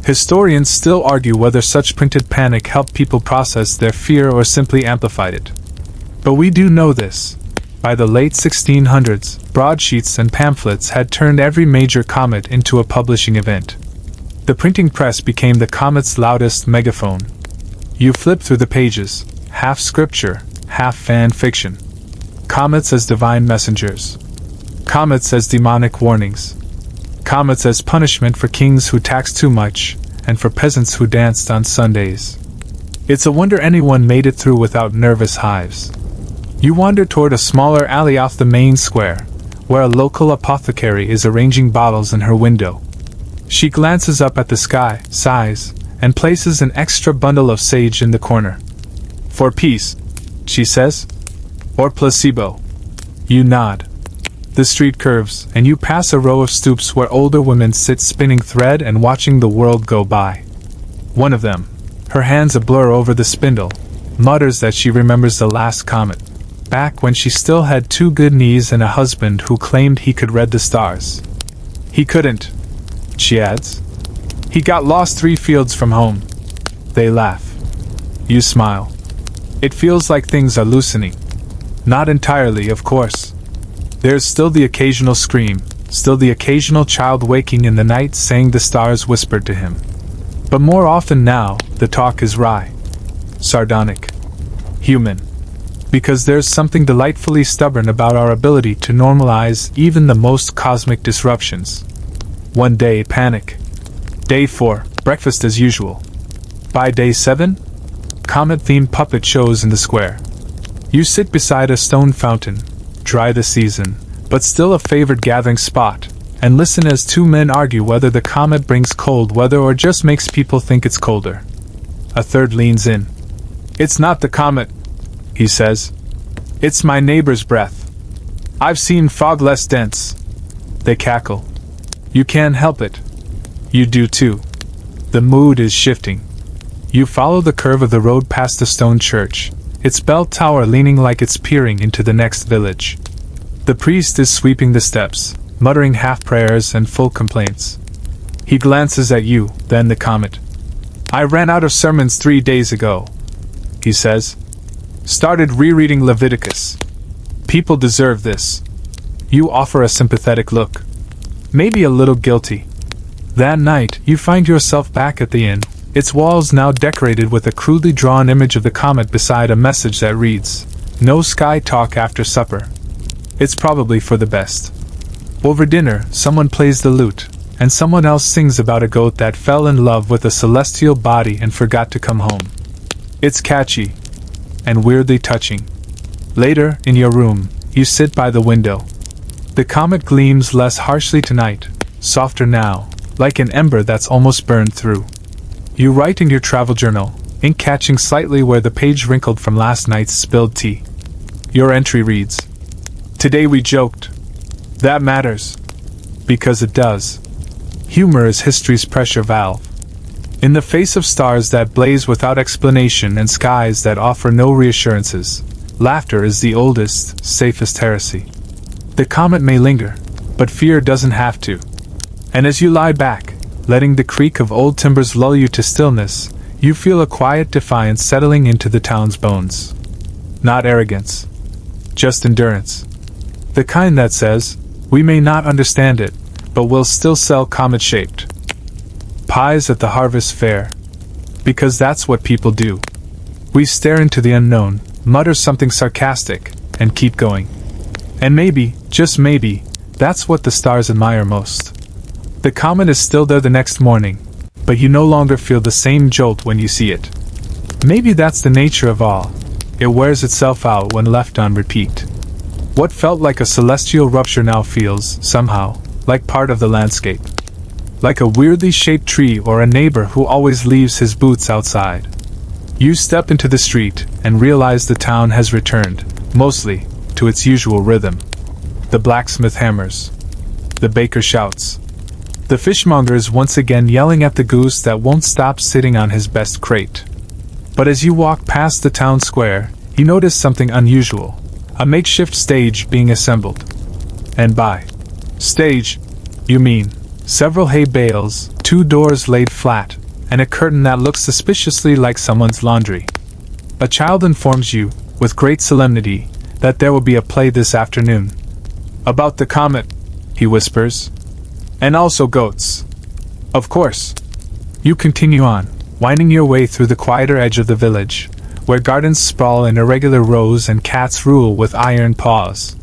Historians still argue whether such printed panic helped people process their fear or simply amplified it. But we do know this. By the late 1600s, broadsheets and pamphlets had turned every major comet into a publishing event. The printing press became the comet's loudest megaphone. You flip through the pages, half scripture, half fan fiction. Comets as divine messengers. Comets as demonic warnings. Comets as punishment for kings who taxed too much, and for peasants who danced on Sundays. It's a wonder anyone made it through without nervous hives. You wander toward a smaller alley off the main square, where a local apothecary is arranging bottles in her window. She glances up at the sky, sighs, and places an extra bundle of sage in the corner. "For peace," she says. "Or placebo." You nod. The street curves, and you pass a row of stoops where older women sit spinning thread and watching the world go by. One of them, her hands a blur over the spindle, mutters that she remembers the last comet, back when she still had 2 good knees and a husband who claimed he could read the stars. He couldn't, she adds. He got lost 3 fields from home. They laugh. You smile. It feels like things are loosening. Not entirely, of course. There's still the occasional scream, still the occasional child waking in the night saying the stars whispered to him. But more often now, the talk is wry, sardonic, human. Because there's something delightfully stubborn about our ability to normalize even the most cosmic disruptions. One day, panic. Day 4, breakfast as usual. By day 7, comet-themed puppet shows in the square. You sit beside a stone fountain, dry the season, but still a favored gathering spot, and listen as two men argue whether the comet brings cold weather or just makes people think it's colder. A third leans in. "It's not the comet," he says. "It's my neighbor's breath. I've seen fog less dense." They cackle. You can't help it. You do too. The mood is shifting. You follow the curve of the road past the stone church, its bell tower leaning like it's peering into the next village. The priest is sweeping the steps, muttering half-prayers and full complaints. He glances at you, then the comet. "I ran out of sermons 3 days ago," he says. "Started rereading Leviticus. People deserve this." You offer a sympathetic look. Maybe a little guilty. That night, you find yourself back at the inn, its walls now decorated with a crudely drawn image of the comet beside a message that reads, "No sky talk after supper." It's probably for the best. Over dinner, someone plays the lute, and someone else sings about a goat that fell in love with a celestial body and forgot to come home. It's catchy, and weirdly touching. Later, in your room, you sit by the window. The comet gleams less harshly tonight, softer now, like an ember that's almost burned through. You write in your travel journal, ink catching slightly where the page wrinkled from last night's spilled tea. Your entry reads, "Today we joked. That matters. Because it does. Humor is history's pressure valve. In the face of stars that blaze without explanation and skies that offer no reassurances, laughter is the oldest, safest heresy. The comet may linger, but fear doesn't have to. And as you lie back, letting the creak of old timbers lull you to stillness, you feel a quiet defiance settling into the town's bones. Not arrogance. Just endurance. The kind that says, we may not understand it, but we'll still sell comet-shaped pies at the harvest fair. Because that's what people do. We stare into the unknown, mutter something sarcastic, and keep going. And maybe, just maybe, that's what the stars admire most. The comet is still there the next morning, but you no longer feel the same jolt when you see it. Maybe that's the nature of all. It wears itself out when left on repeat. What felt like a celestial rupture now feels, somehow, like part of the landscape. Like a weirdly shaped tree or a neighbor who always leaves his boots outside. You step into the street and realize the town has returned, mostly, to its usual rhythm. The blacksmith hammers. The baker shouts. The fishmonger is once again yelling at the goose that won't stop sitting on his best crate. But as you walk past the town square, you notice something unusual. A makeshift stage being assembled. And by stage, you mean several hay bales, 2 doors laid flat, and a curtain that looks suspiciously like someone's laundry. A child informs you, with great solemnity, that there will be a play this afternoon. About the comet, he whispers. And also goats. Of course. You continue on, winding your way through the quieter edge of the village, where gardens sprawl in irregular rows and cats rule with iron paws.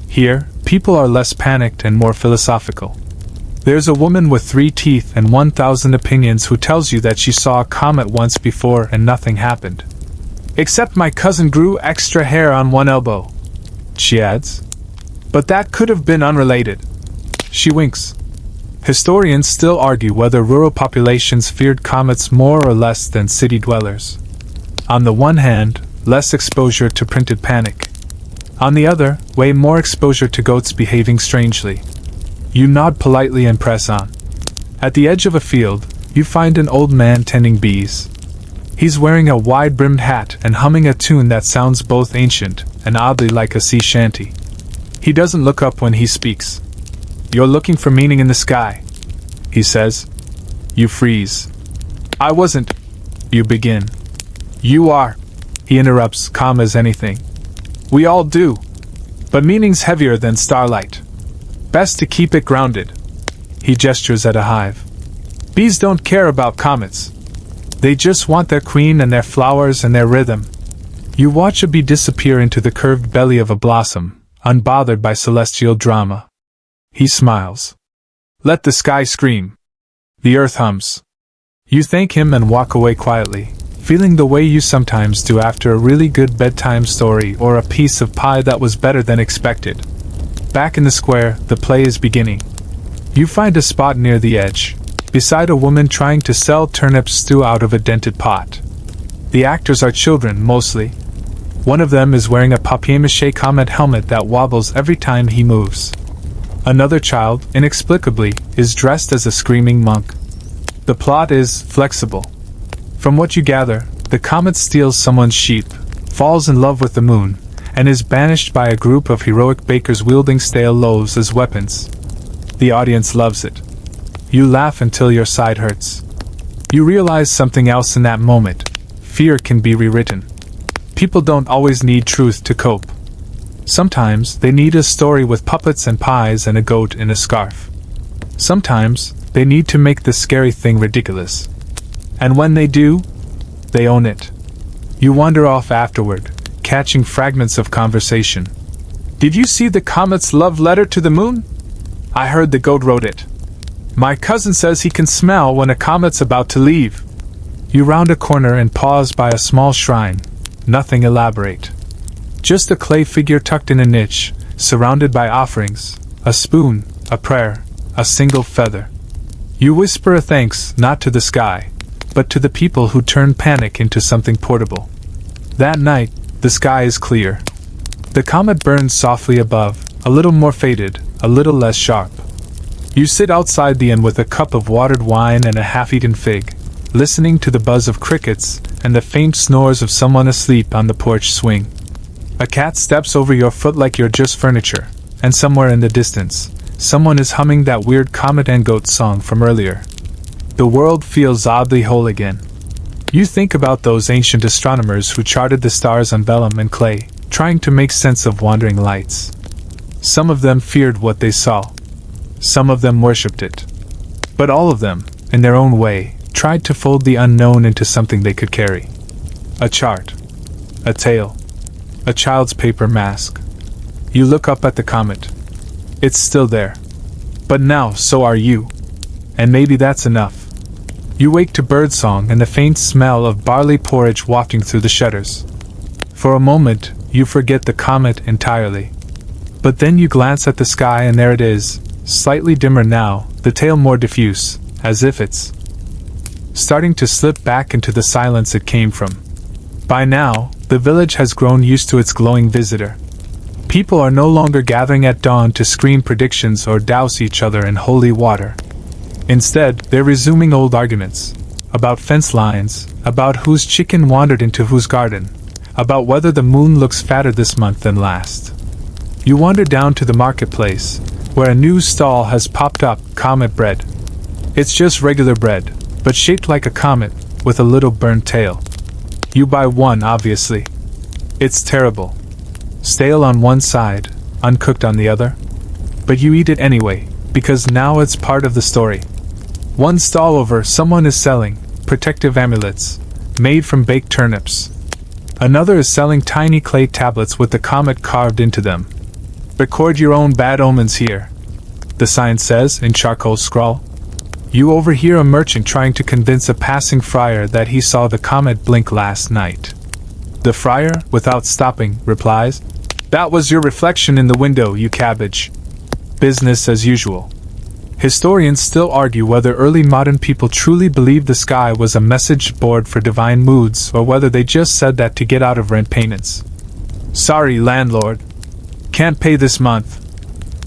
Here, people are less panicked and more philosophical. There's a woman with 3 teeth and 1,000 opinions who tells you that she saw a comet once before and nothing happened. Except my cousin grew extra hair on one elbow, she adds. But that could have been unrelated. She winks. Historians still argue whether rural populations feared comets more or less than city dwellers. On the one hand, less exposure to printed panic. On the other, way more exposure to goats behaving strangely. You nod politely and press on. At the edge of a field, you find an old man tending bees. He's wearing a wide-brimmed hat and humming a tune that sounds both ancient and oddly like a sea shanty. He doesn't look up when he speaks. You're looking for meaning in the sky, he says. You freeze. I wasn't. You begin. You are, he interrupts, calm as anything. We all do. But meaning's heavier than starlight. Best to keep it grounded. He gestures at a hive. Bees don't care about comets. They just want their queen and their flowers and their rhythm. You watch a bee disappear into the curved belly of a blossom, unbothered by celestial drama. He smiles. Let the sky scream. The earth hums. You thank him and walk away quietly, feeling the way you sometimes do after a really good bedtime story or a piece of pie that was better than expected. Back in the square, the play is beginning. You find a spot near the edge, beside a woman trying to sell turnip stew out of a dented pot. The actors are children, mostly. One of them is wearing a papier-mâché comet helmet that wobbles every time he moves. Another child, inexplicably, is dressed as a screaming monk. The plot is flexible. From what you gather, the comet steals someone's sheep, falls in love with the moon, and is banished by a group of heroic bakers wielding stale loaves as weapons. The audience loves it. You laugh until your side hurts. You realize something else in that moment. Fear can be rewritten. People don't always need truth to cope. Sometimes they need a story with puppets and pies and a goat in a scarf. Sometimes they need to make the scary thing ridiculous. And when they do, they own it. You wander off afterward, catching fragments of conversation. Did you see the comet's love letter to the moon? I heard the goat wrote it. My cousin says he can smell when a comet's about to leave. You round a corner and pause by a small shrine. Nothing elaborate. Just a clay figure tucked in a niche, surrounded by offerings, a spoon, a prayer, a single feather. You whisper a thanks, not to the sky, but to the people who turn panic into something portable. That night, the sky is clear. The comet burns softly above, a little more faded, a little less sharp. You sit outside the inn with a cup of watered wine and a half-eaten fig, listening to the buzz of crickets and the faint snores of someone asleep on the porch swing. A cat steps over your foot like you're just furniture, and somewhere in the distance, someone is humming that weird comet and goat song from earlier. The world feels oddly whole again. You think about those ancient astronomers who charted the stars on vellum and clay, trying to make sense of wandering lights. Some of them feared what they saw. Some of them worshipped it. But all of them, in their own way, tried to fold the unknown into something they could carry. A chart. A tale. A child's paper mask. You look up at the comet. It's still there. But now, so are you. And maybe that's enough. You wake to birdsong and the faint smell of barley porridge wafting through the shutters. For a moment, you forget the comet entirely. But then you glance at the sky and there it is, slightly dimmer now, the tail more diffuse, as if it's starting to slip back into the silence it came from. By now, the village has grown used to its glowing visitor. People are no longer gathering at dawn to scream predictions or douse each other in holy water. Instead, they're resuming old arguments. About fence lines, about whose chicken wandered into whose garden, about whether the moon looks fatter this month than last. You wander down to the marketplace, where a new stall has popped up, comet bread. It's just regular bread, but shaped like a comet, with a little burnt tail. You buy one, obviously. It's terrible. Stale on one side, uncooked on the other. But you eat it anyway, because now it's part of the story. One stall over, someone is selling protective amulets, made from baked turnips. Another is selling tiny clay tablets with the comet carved into them. Record your own bad omens here, the sign says in charcoal scrawl. You overhear a merchant trying to convince a passing friar that he saw the comet blink last night. The friar, without stopping, replies, "That was your reflection in the window, you cabbage." Business as usual. Historians still argue whether early modern people truly believed the sky was a message board for divine moods or whether they just said that to get out of rent payments. "Sorry, landlord. Can't pay this month.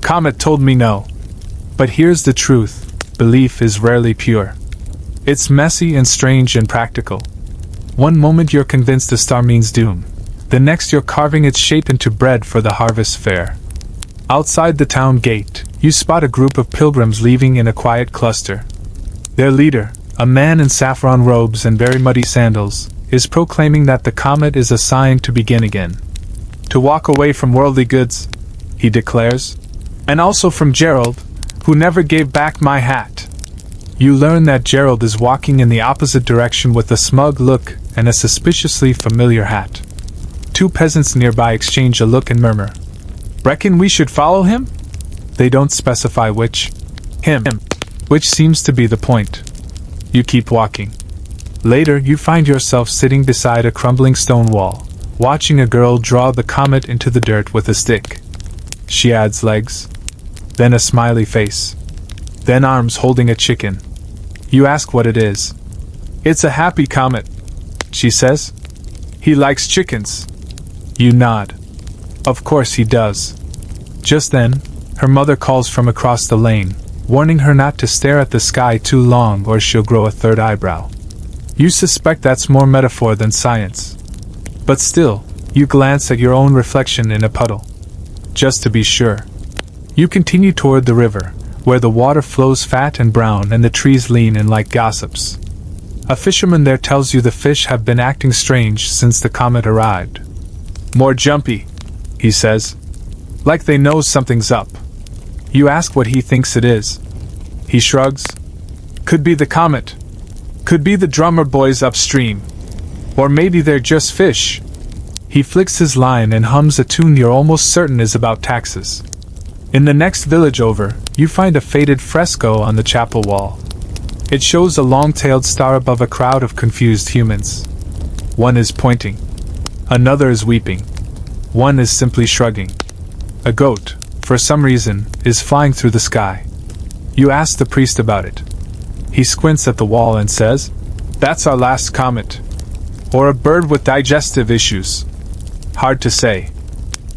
Comet told me no." But here's the truth. Belief is rarely pure. It's messy and strange and practical. One moment you're convinced a star means doom. The next you're carving its shape into bread for the harvest fair. Outside the town gate, you spot a group of pilgrims leaving in a quiet cluster. Their leader, a man in saffron robes and very muddy sandals, is proclaiming that the comet is a sign to begin again. To walk away from worldly goods, he declares, and also from Gerald, who never gave back my hat. You learn that Gerald is walking in the opposite direction with a smug look and a suspiciously familiar hat. Two peasants nearby exchange a look and murmur, "Reckon we should follow him?" They don't specify which. Him. Which seems to be the point. You keep walking. Later, you find yourself sitting beside a crumbling stone wall, watching a girl draw the comet into the dirt with a stick. She adds legs, then a smiley face, then arms holding a chicken. You ask what it is. "It's a happy comet," she says. "He likes chickens." You nod. Of course he does. Just then, her mother calls from across the lane, warning her not to stare at the sky too long or she'll grow a third eyebrow. You suspect that's more metaphor than science. But still, you glance at your own reflection in a puddle. Just to be sure. You continue toward the river, where the water flows fat and brown and the trees lean in like gossips. A fisherman there tells you the fish have been acting strange since the comet arrived. "More jumpy," he says. "Like they know something's up." You ask what he thinks it is. He shrugs. "Could be the comet. Could be the drummer boys upstream. Or maybe they're just fish." He flicks his line and hums a tune you're almost certain is about taxes. In the next village over, you find a faded fresco on the chapel wall. It shows a long-tailed star above a crowd of confused humans. One is pointing. Another is weeping. One is simply shrugging. A goat, for some reason, is flying through the sky. You ask the priest about it. He squints at the wall and says, "That's our last comet. Or a bird with digestive issues. Hard to say."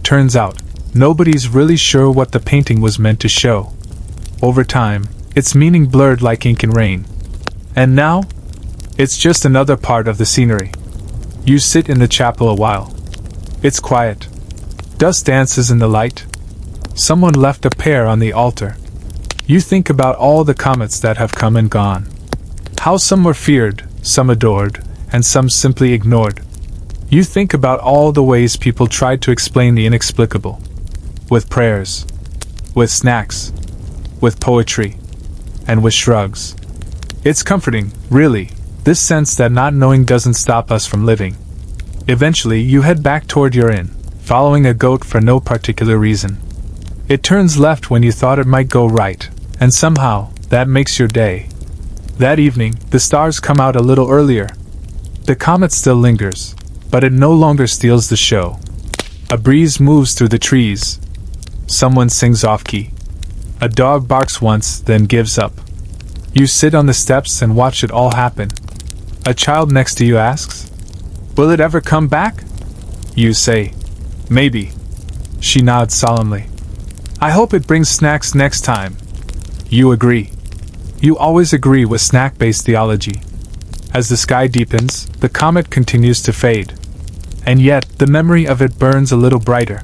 Turns out, nobody's really sure what the painting was meant to show. Over time, its meaning blurred like ink in rain. And now, it's just another part of the scenery. You sit in the chapel a while. It's quiet. Dust dances in the light. Someone left a pear on the altar. You think about all the comets that have come and gone. How some were feared, some adored, and some simply ignored. You think about all the ways people tried to explain the inexplicable. With prayers. With snacks. With poetry. And with shrugs. It's comforting, really, this sense that not knowing doesn't stop us from living. Eventually, you head back toward your inn, following a goat for no particular reason. It turns left when you thought it might go right, and somehow, that makes your day. That evening, the stars come out a little earlier. The comet still lingers, but it no longer steals the show. A breeze moves through the trees. Someone sings off-key. A dog barks once, then gives up. You sit on the steps and watch it all happen. A child next to you asks, "Will it ever come back?" You say, "Maybe." She nods solemnly. "I hope it brings snacks next time." You agree. You always agree with snack-based theology. As the sky deepens, the comet continues to fade. And yet, the memory of it burns a little brighter.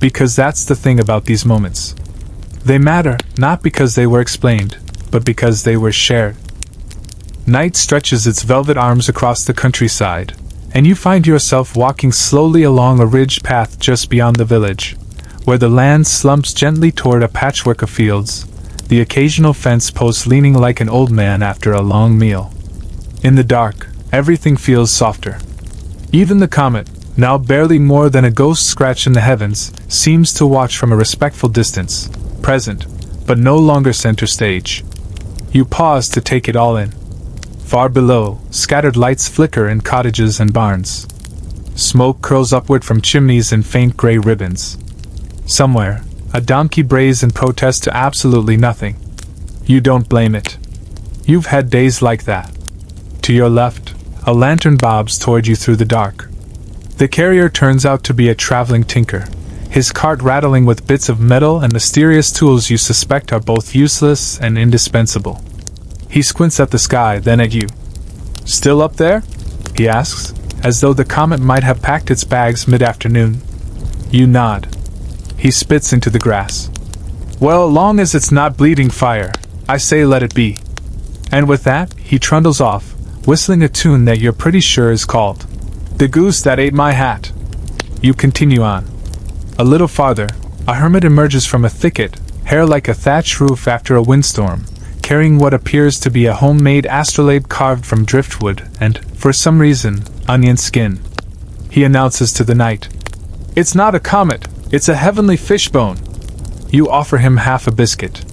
Because that's the thing about these moments. They matter, not because they were explained, but because they were shared. Night stretches its velvet arms across the countryside, and you find yourself walking slowly along a ridged path just beyond the village, where the land slumps gently toward a patchwork of fields, the occasional fence post leaning like an old man after a long meal. In the dark, everything feels softer. Even the comet, now barely more than a ghost scratch in the heavens, seems to watch from a respectful distance, present, but no longer center stage. You pause to take it all in. Far below, scattered lights flicker in cottages and barns. Smoke curls upward from chimneys in faint gray ribbons. Somewhere, a donkey brays in protest to absolutely nothing. You don't blame it. You've had days like that. To your left, a lantern bobs toward you through the dark. The carrier turns out to be a traveling tinker, his cart rattling with bits of metal and mysterious tools you suspect are both useless and indispensable. He squints at the sky, then at you. "Still up there?" he asks, as though the comet might have packed its bags mid-afternoon. You nod. He spits into the grass. "Well, long as it's not bleeding fire, I say let it be." And with that, he trundles off, whistling a tune that you're pretty sure is called "The Goose That Ate My Hat." You continue on. A little farther, a hermit emerges from a thicket, hair like a thatched roof after a windstorm, carrying what appears to be a homemade astrolabe carved from driftwood and, for some reason, onion skin. He announces to the night, "It's not a comet, it's a heavenly fishbone." You offer him half a biscuit.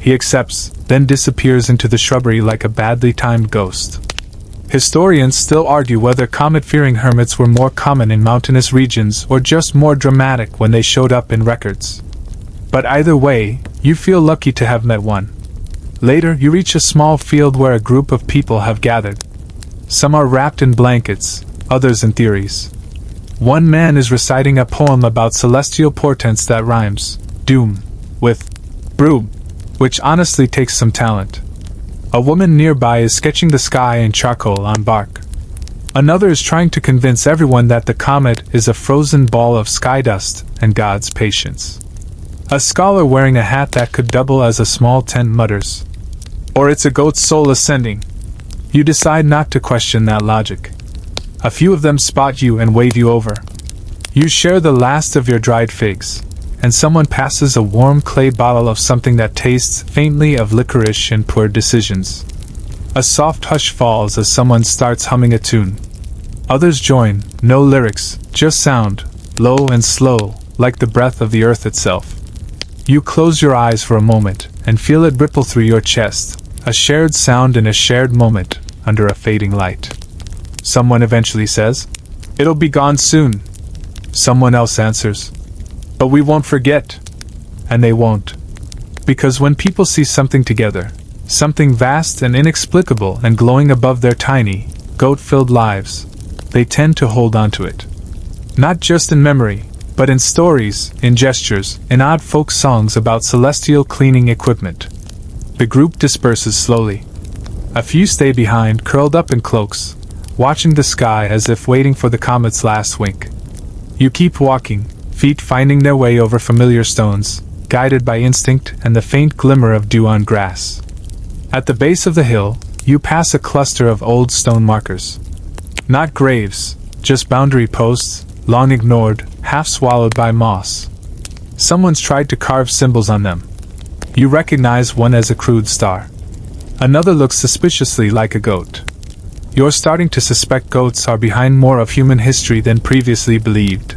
He accepts, then disappears into the shrubbery like a badly timed ghost. Historians still argue whether comet-fearing hermits were more common in mountainous regions or just more dramatic when they showed up in records. But either way, you feel lucky to have met one. Later, you reach a small field where a group of people have gathered. Some are wrapped in blankets, others in theories. One man is reciting a poem about celestial portents that rhymes doom with broom, which honestly takes some talent. A woman nearby is sketching the sky in charcoal on bark. Another is trying to convince everyone that the comet is a frozen ball of sky dust and God's patience. A scholar wearing a hat that could double as a small tent mutters, "Or it's a goat's soul ascending." You decide not to question that logic. A few of them spot you and wave you over. You share the last of your dried figs, and someone passes a warm clay bottle of something that tastes faintly of licorice and poor decisions. A soft hush falls as someone starts humming a tune. Others join, no lyrics, just sound, low and slow, like the breath of the earth itself. You close your eyes for a moment and feel it ripple through your chest, a shared sound in a shared moment under a fading light. Someone eventually says, "It'll be gone soon." Someone else answers, "But we won't forget." And they won't. Because when people see something together, something vast and inexplicable and glowing above their tiny, goat-filled lives, they tend to hold on to it. Not just in memory, but in stories, in gestures, in odd folk songs about celestial cleaning equipment. The group disperses slowly. A few stay behind, curled up in cloaks, watching the sky as if waiting for the comet's last wink. You keep walking, feet finding their way over familiar stones, guided by instinct and the faint glimmer of dew on grass. At the base of the hill, you pass a cluster of old stone markers. Not graves, just boundary posts, long ignored, half swallowed by moss. Someone's tried to carve symbols on them. You recognize one as a crude star. Another looks suspiciously like a goat. You're starting to suspect goats are behind more of human history than previously believed.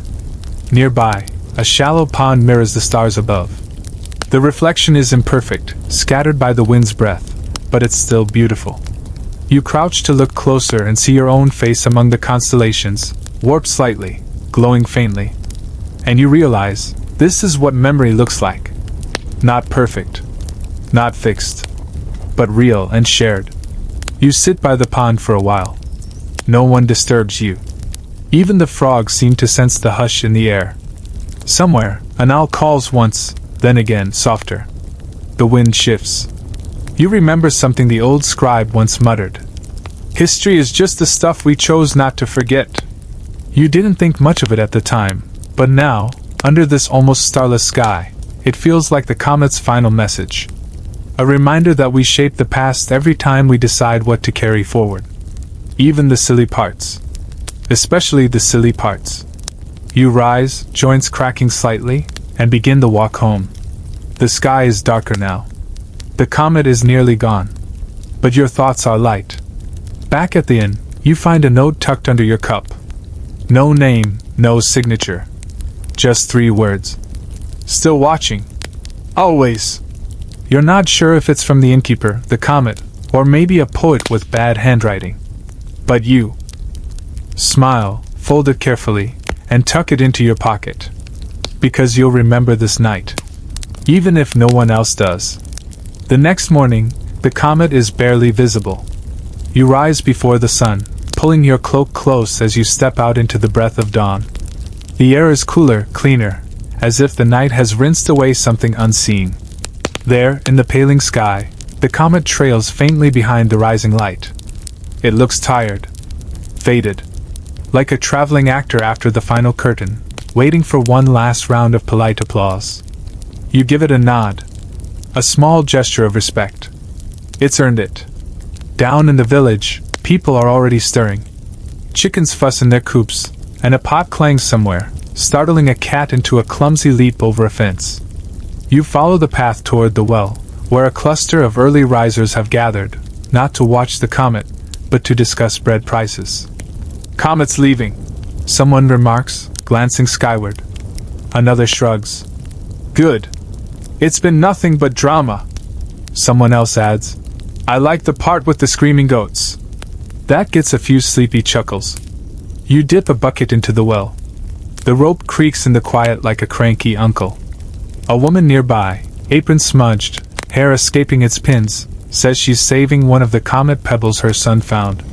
Nearby, a shallow pond mirrors the stars above. The reflection is imperfect, scattered by the wind's breath, but it's still beautiful. You crouch to look closer and see your own face among the constellations, warped slightly, glowing faintly. And you realize, this is what memory looks like. Not perfect, not fixed, but real and shared. You sit by the pond for a while. No one disturbs you. Even the frogs seem to sense the hush in the air. Somewhere, an owl calls once, then again, softer. The wind shifts. You remember something the old scribe once muttered. "History is just the stuff we chose not to forget." You didn't think much of it at the time, but now, under this almost starless sky, it feels like the comet's final message. A reminder that we shape the past every time we decide what to carry forward. Even the silly parts. Especially the silly parts. You rise, joints cracking slightly, and begin the walk home. The sky is darker now. The comet is nearly gone. But your thoughts are light. Back at the inn, you find a note tucked under your cup. No name, no signature. Just 3 words. "Still watching. Always." You're not sure if it's from the innkeeper, the comet, or maybe a poet with bad handwriting. But you smile, fold it carefully, and tuck it into your pocket. Because you'll remember this night. Even if no one else does. The next morning, the comet is barely visible. You rise before the sun, pulling your cloak close as you step out into the breath of dawn. The air is cooler, cleaner, as if the night has rinsed away something unseen. There, in the paling sky, the comet trails faintly behind the rising light. It looks tired, faded, like a traveling actor after the final curtain, waiting for one last round of polite applause. You give it a nod, a small gesture of respect. It's earned it. Down in the village, People are already stirring. Chickens fuss in their coops, and a pot clangs somewhere, startling a cat into a clumsy leap over a fence. You follow the path toward the well, where a cluster of early risers have gathered, not to watch the comet, but to discuss bread prices. "Comet's leaving," someone remarks, glancing skyward. Another shrugs. "Good. It's been nothing but drama." Someone else adds, "I like the part with the screaming goats." That gets a few sleepy chuckles. You dip a bucket into the well. The rope creaks in the quiet like a cranky uncle. A woman nearby, apron smudged, hair escaping its pins, says she's saving one of the comet pebbles her son found.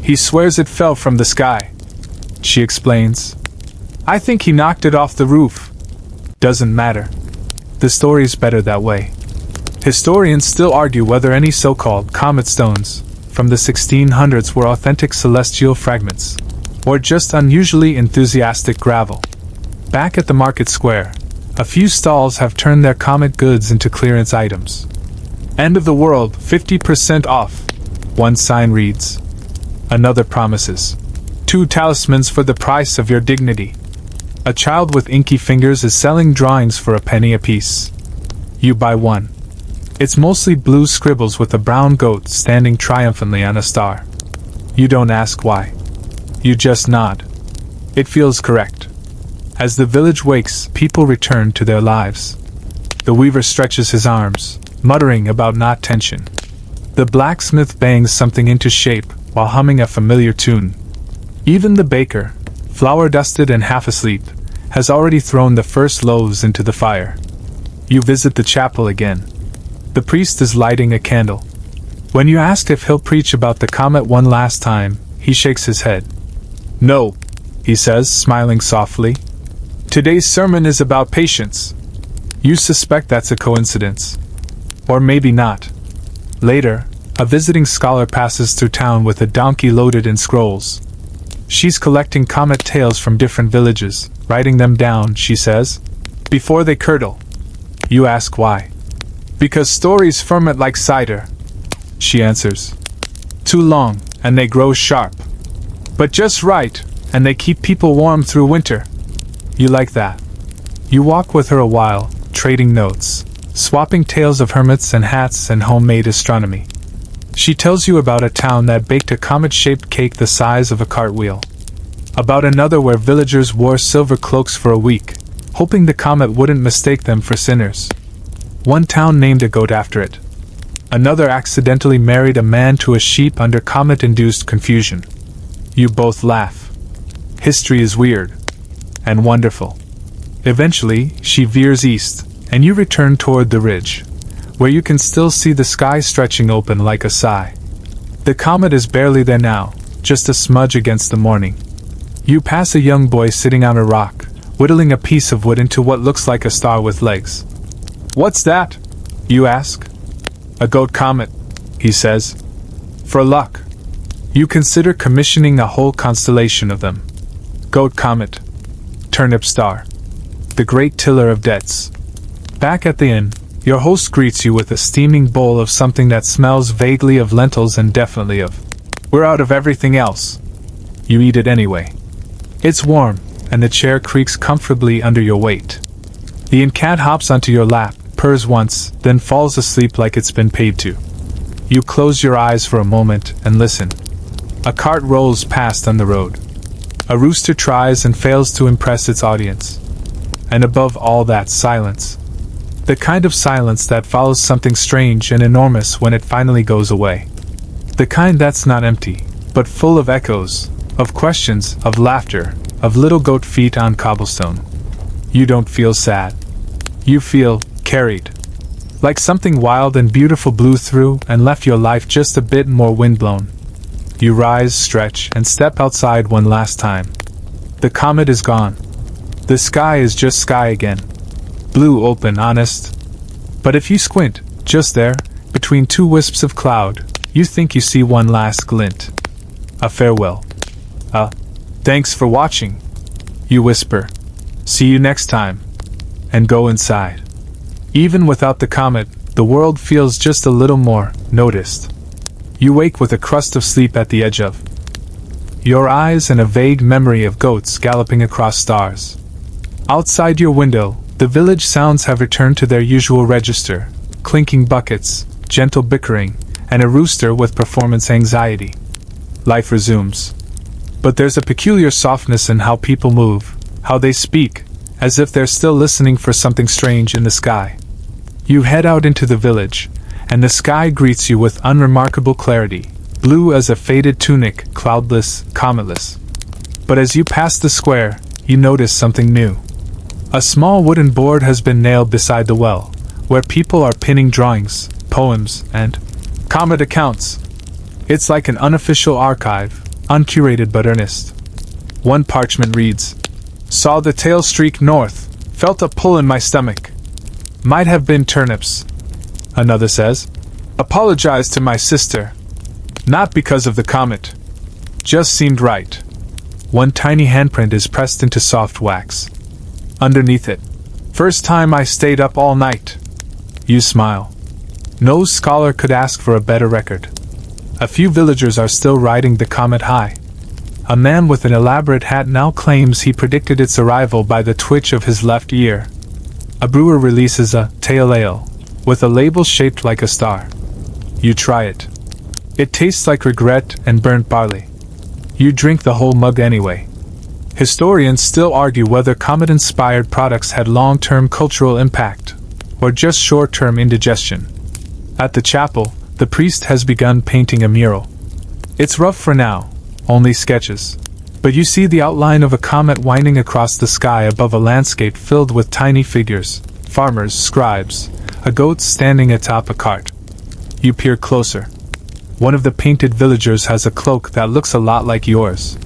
"He swears it fell from the sky," she explains. "I think he knocked it off the roof." Doesn't matter. The story's better that way. Historians still argue whether any so-called comet stones from the 1600s were authentic celestial fragments, or just unusually enthusiastic gravel. Back at the market square, a few stalls have turned their comet goods into clearance items. "End of the world, 50% off," one sign reads. Another promises, "2 talismans for the price of your dignity." A child with inky fingers is selling drawings for a penny apiece. You buy one. It's mostly blue scribbles with a brown goat standing triumphantly on a star. You don't ask why. You just nod. It feels correct. As the village wakes, people return to their lives. The weaver stretches his arms, muttering about knot tension. The blacksmith bangs something into shape while humming a familiar tune. Even the baker, flour-dusted and half asleep, has already thrown the first loaves into the fire. You visit the chapel again. The priest is lighting a candle. When you ask if he'll preach about the comet one last time, he shakes his head. "No," he says, smiling softly. "Today's sermon is about patience." You suspect that's a coincidence. Or maybe not. Later, a visiting scholar passes through town with a donkey loaded in scrolls. She's collecting comet tales from different villages, writing them down, she says, before they curdle. You ask why. "Because stories ferment like cider," she answers. "Too long, and they grow sharp. But just right, and they keep people warm through winter." You like that. You walk with her a while, trading notes, swapping tales of hermits and hats and homemade astronomy. She tells you about a town that baked a comet-shaped cake the size of a cartwheel. About another where villagers wore silver cloaks for a week, hoping the comet wouldn't mistake them for sinners. One town named a goat after it. Another accidentally married a man to a sheep under comet-induced confusion. You both laugh. History is weird. And wonderful. Eventually, she veers east, and you return toward the ridge, where you can still see the sky stretching open like a sigh. The comet is barely there now, just a smudge against the morning. You pass a young boy sitting on a rock, whittling a piece of wood into what looks like a star with legs. "What's that?" you ask. "A goat comet," he says. "For luck." You consider commissioning a whole constellation of them. Goat comet. Turnip star. The great tiller of debts. Back at the inn, your host greets you with a steaming bowl of something that smells vaguely of lentils and definitely of, "We're out of everything else." You eat it anyway. It's warm, and the chair creaks comfortably under your weight. The inn cat hops onto your lap, purrs once, then falls asleep like it's been paid to. You close your eyes for a moment and listen. A cart rolls past on the road. A rooster tries and fails to impress its audience. And above all that, silence. The kind of silence that follows something strange and enormous when it finally goes away. The kind that's not empty, but full of echoes, of questions, of laughter, of little goat feet on cobblestone. You don't feel sad. You feel carried. Like something wild and beautiful blew through and left your life just a bit more windblown. You rise, stretch, and step outside one last time. The comet is gone. The sky is just sky again. Blue, open, honest. But if you squint, just there, between two wisps of cloud, you think you see one last glint. A farewell. Thanks for watching, you whisper. See you next time. And go inside. Even without the comet, the world feels just a little more noticed. You wake with a crust of sleep at the edge of your eyes and a vague memory of goats galloping across stars. Outside your window, the village sounds have returned to their usual register: clinking buckets, gentle bickering, and a rooster with performance anxiety. Life resumes. But there's a peculiar softness in how people move, how they speak, as if they're still listening for something strange in the sky. You head out into the village, and the sky greets you with unremarkable clarity, blue as a faded tunic, cloudless, cometless. But as you pass the square, you notice something new. A small wooden board has been nailed beside the well, where people are pinning drawings, poems, and comet accounts. It's like an unofficial archive, uncurated but earnest. One parchment reads, "Saw the tail streak north, felt a pull in my stomach. Might have been turnips." Another says, "Apologized to my sister. Not because of the comet. Just seemed right." One tiny handprint is pressed into soft wax. Underneath it, "First time I stayed up all night." You smile. No scholar could ask for a better record. A few villagers are still riding the comet high. A man with an elaborate hat now claims he predicted its arrival by the twitch of his left ear. A brewer releases a tail ale, with a label shaped like a star. You try it. It tastes like regret and burnt barley. You drink the whole mug anyway. Historians still argue whether comet-inspired products had long-term cultural impact, or just short-term indigestion. At the chapel, the priest has begun painting a mural. It's rough for now, only sketches. But you see the outline of a comet winding across the sky above a landscape filled with tiny figures, farmers, scribes, a goat standing atop a cart. You peer closer. One of the painted villagers has a cloak that looks a lot like yours.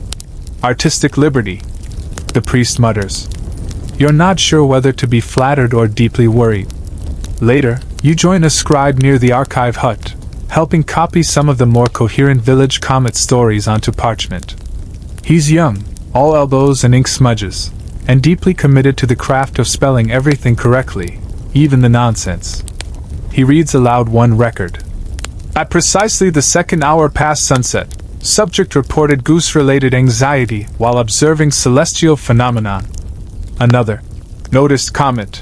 "Artistic liberty," the priest mutters. You're not sure whether to be flattered or deeply worried. Later, you join a scribe near the archive hut, helping copy some of the more coherent village comet stories onto parchment. He's young, all elbows and ink smudges, and deeply committed to the craft of spelling everything correctly, even the nonsense. He reads aloud one record. "At precisely the second hour past sunset, subject reported goose-related anxiety while observing celestial phenomenon." Another. "Noticed comet.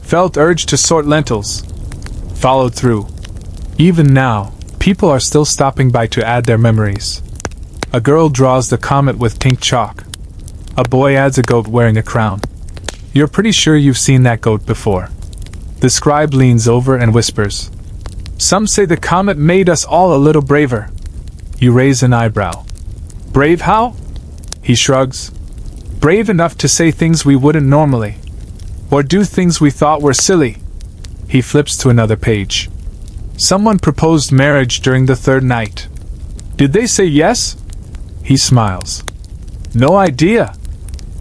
Felt urge to sort lentils. Followed through." Even now, people are still stopping by to add their memories. A girl draws the comet with pink chalk. A boy adds a goat wearing a crown. You're pretty sure you've seen that goat before. The scribe leans over and whispers, "Some say the comet made us all a little braver." You raise an eyebrow. "Brave how?" He shrugs. "Brave enough to say things we wouldn't normally. Or do things we thought were silly." He flips to another page. "Someone proposed marriage during the third night. Did they say yes?" He smiles. "No idea.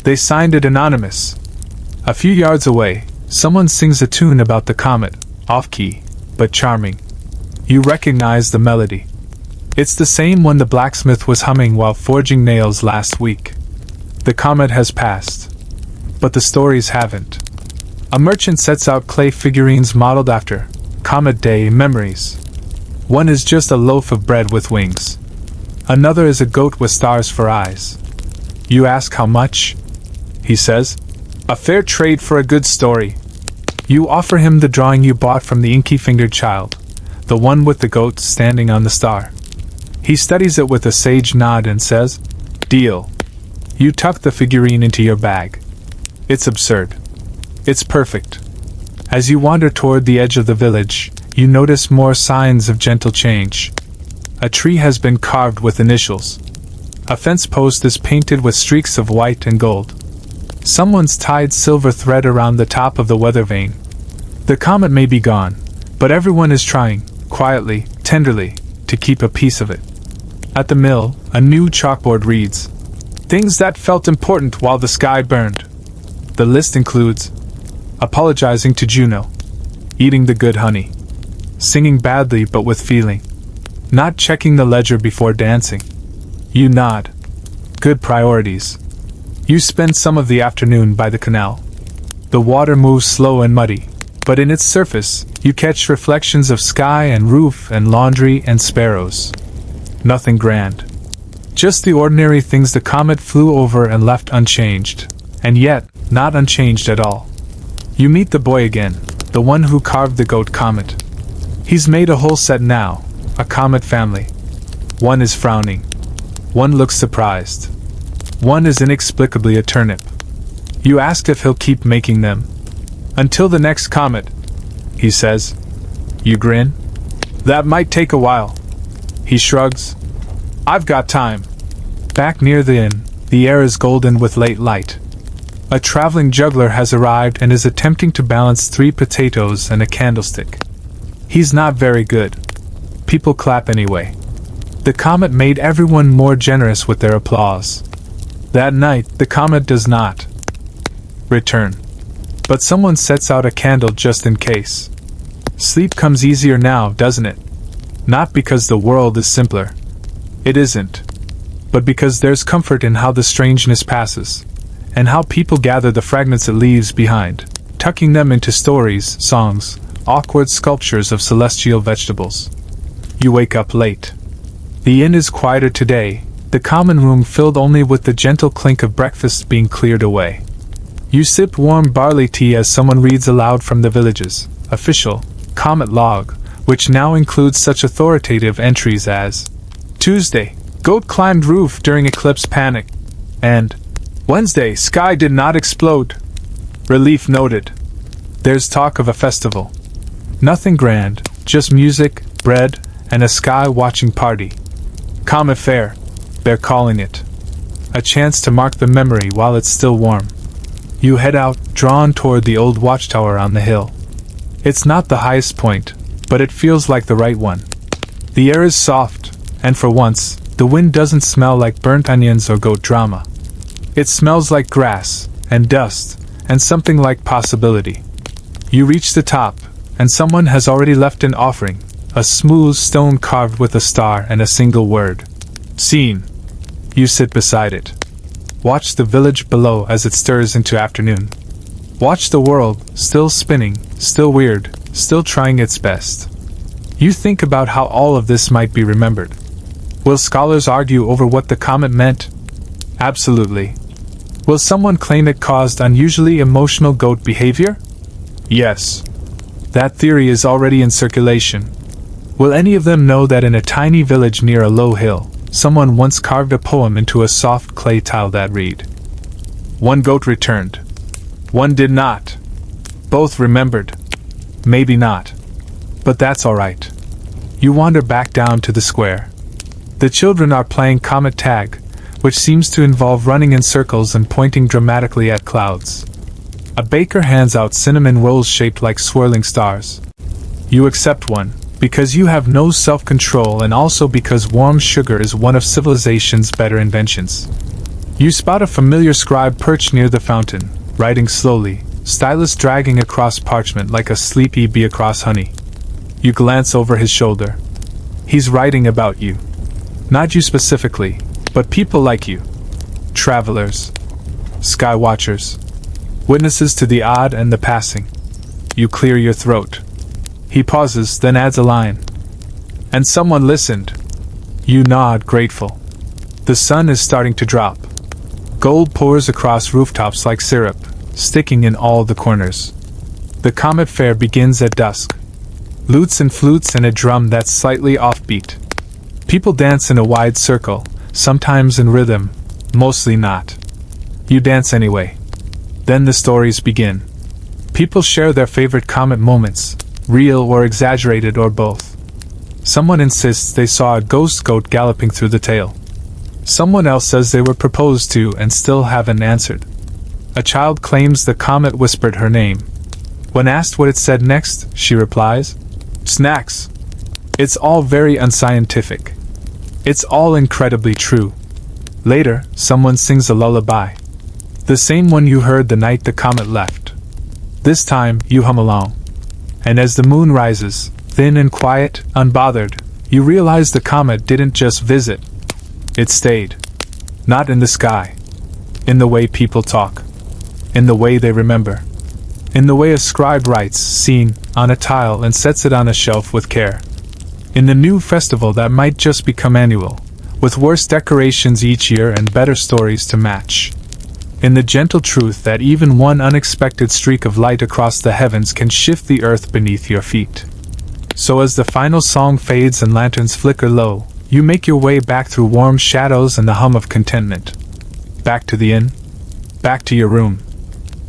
They signed it anonymous." A few yards away, someone sings a tune about the comet, off-key, but charming. You recognize the melody. It's the same one the blacksmith was humming while forging nails last week. The comet has passed. But the stories haven't. A merchant sets out clay figurines modeled after Comet Day memories. One is just a loaf of bread with wings. Another is a goat with stars for eyes. You ask how much? He says, "A fair trade for a good story." You offer him the drawing you bought from the inky-fingered child, the one with the goat standing on the star. He studies it with a sage nod and says, "Deal." You tuck the figurine into your bag. It's absurd. It's perfect. As you wander toward the edge of the village, you notice more signs of gentle change. A tree has been carved with initials. A fence post is painted with streaks of white and gold. Someone's tied silver thread around the top of the weather vane. The comet may be gone, but everyone is trying, quietly, tenderly, to keep a piece of it. At the mill, a new chalkboard reads, "Things that felt important while the sky burned." The list includes apologizing to Juno, eating the good honey, singing badly but with feeling, not checking the ledger before dancing. You nod. Good priorities. You spend some of the afternoon by the canal. The water moves slow and muddy. But in its surface, you catch reflections of sky and roof and laundry and sparrows. Nothing grand. Just the ordinary things the comet flew over and left unchanged. And yet, not unchanged at all. You meet the boy again, the one who carved the goat comet. He's made a whole set now, a comet family. One is frowning. One looks surprised. One is inexplicably a turnip. You ask if he'll keep making them. Until the next comet, he says. You grin. That might take a while. He shrugs. I've got time. Back near the inn, the air is golden with late light. A traveling juggler has arrived and is attempting to balance 3 potatoes and a candlestick. He's not very good. People clap anyway. The comet made everyone more generous with their applause. That night, the comet does not return. But someone sets out a candle just in case. Sleep comes easier now, doesn't it? Not because the world is simpler. It isn't. But because there's comfort in how the strangeness passes, and how people gather the fragments it leaves behind, tucking them into stories, songs, awkward sculptures of celestial vegetables. You wake up late. The inn is quieter today, the common room filled only with the gentle clink of breakfast being cleared away. You sip warm barley tea as someone reads aloud from the village's official comet log, which now includes such authoritative entries as Tuesday, goat climbed roof during eclipse panic, and Wednesday, sky did not explode. Relief noted. There's talk of a festival. Nothing grand, just music, bread, and a sky-watching party. Comet Fair, they're calling it. A chance to mark the memory while it's still warm. You head out, drawn toward the old watchtower on the hill. It's not the highest point, but it feels like the right one. The air is soft, and for once, the wind doesn't smell like burnt onions or goat drama. It smells like grass, and dust, and something like possibility. You reach the top, and someone has already left an offering, a smooth stone carved with a star and a single word. Scene. You sit beside it. Watch the village below as it stirs into afternoon. Watch the world, still spinning, still weird, still trying its best. You think about how all of this might be remembered. Will scholars argue over what the comet meant? Absolutely. Will someone claim it caused unusually emotional goat behavior? Yes. That theory is already in circulation. Will any of them know that in a tiny village near a low hill, someone once carved a poem into a soft clay tile that read, "One goat returned. One did not. Both remembered. Maybe not. But that's alright." You wander back down to the square. The children are playing comet tag, which seems to involve running in circles and pointing dramatically at clouds. A baker hands out cinnamon rolls shaped like swirling stars. You accept one, because you have no self-control and also because warm sugar is one of civilization's better inventions. You spot a familiar scribe perched near the fountain, writing slowly, stylus dragging across parchment like a sleepy bee across honey. You glance over his shoulder. He's writing about you. Not you specifically, but people like you. Travelers. Sky watchers. Witnesses to the odd and the passing. You clear your throat. He pauses, then adds a line. And someone listened. You nod, grateful. The sun is starting to drop. Gold pours across rooftops like syrup, sticking in all the corners. The comet fair begins at dusk. Lutes and flutes and a drum that's slightly offbeat. People dance in a wide circle, sometimes in rhythm, mostly not. You dance anyway. Then the stories begin. People share their favorite comet moments, real or exaggerated or both. Someone insists they saw a ghost goat galloping through the tail. Someone else says they were proposed to and still haven't answered. A child claims the comet whispered her name. When asked what it said next, she replies, "Snacks." It's all very unscientific. It's all incredibly true. Later, someone sings a lullaby. The same one you heard the night the comet left. This time, you hum along. And as the moon rises, thin and quiet, unbothered, you realize the comet didn't just visit. It stayed. Not in the sky. In the way people talk. In the way they remember. in the way a scribe writes "seen" on a tile and sets it on a shelf with care. In the new festival that might just become annual, with worse decorations each year and better stories to match. In the gentle truth that even one unexpected streak of light across the heavens can shift the earth beneath your feet. So as the final song fades and lanterns flicker low, you make your way back through warm shadows and the hum of contentment. Back to the inn, back to your room,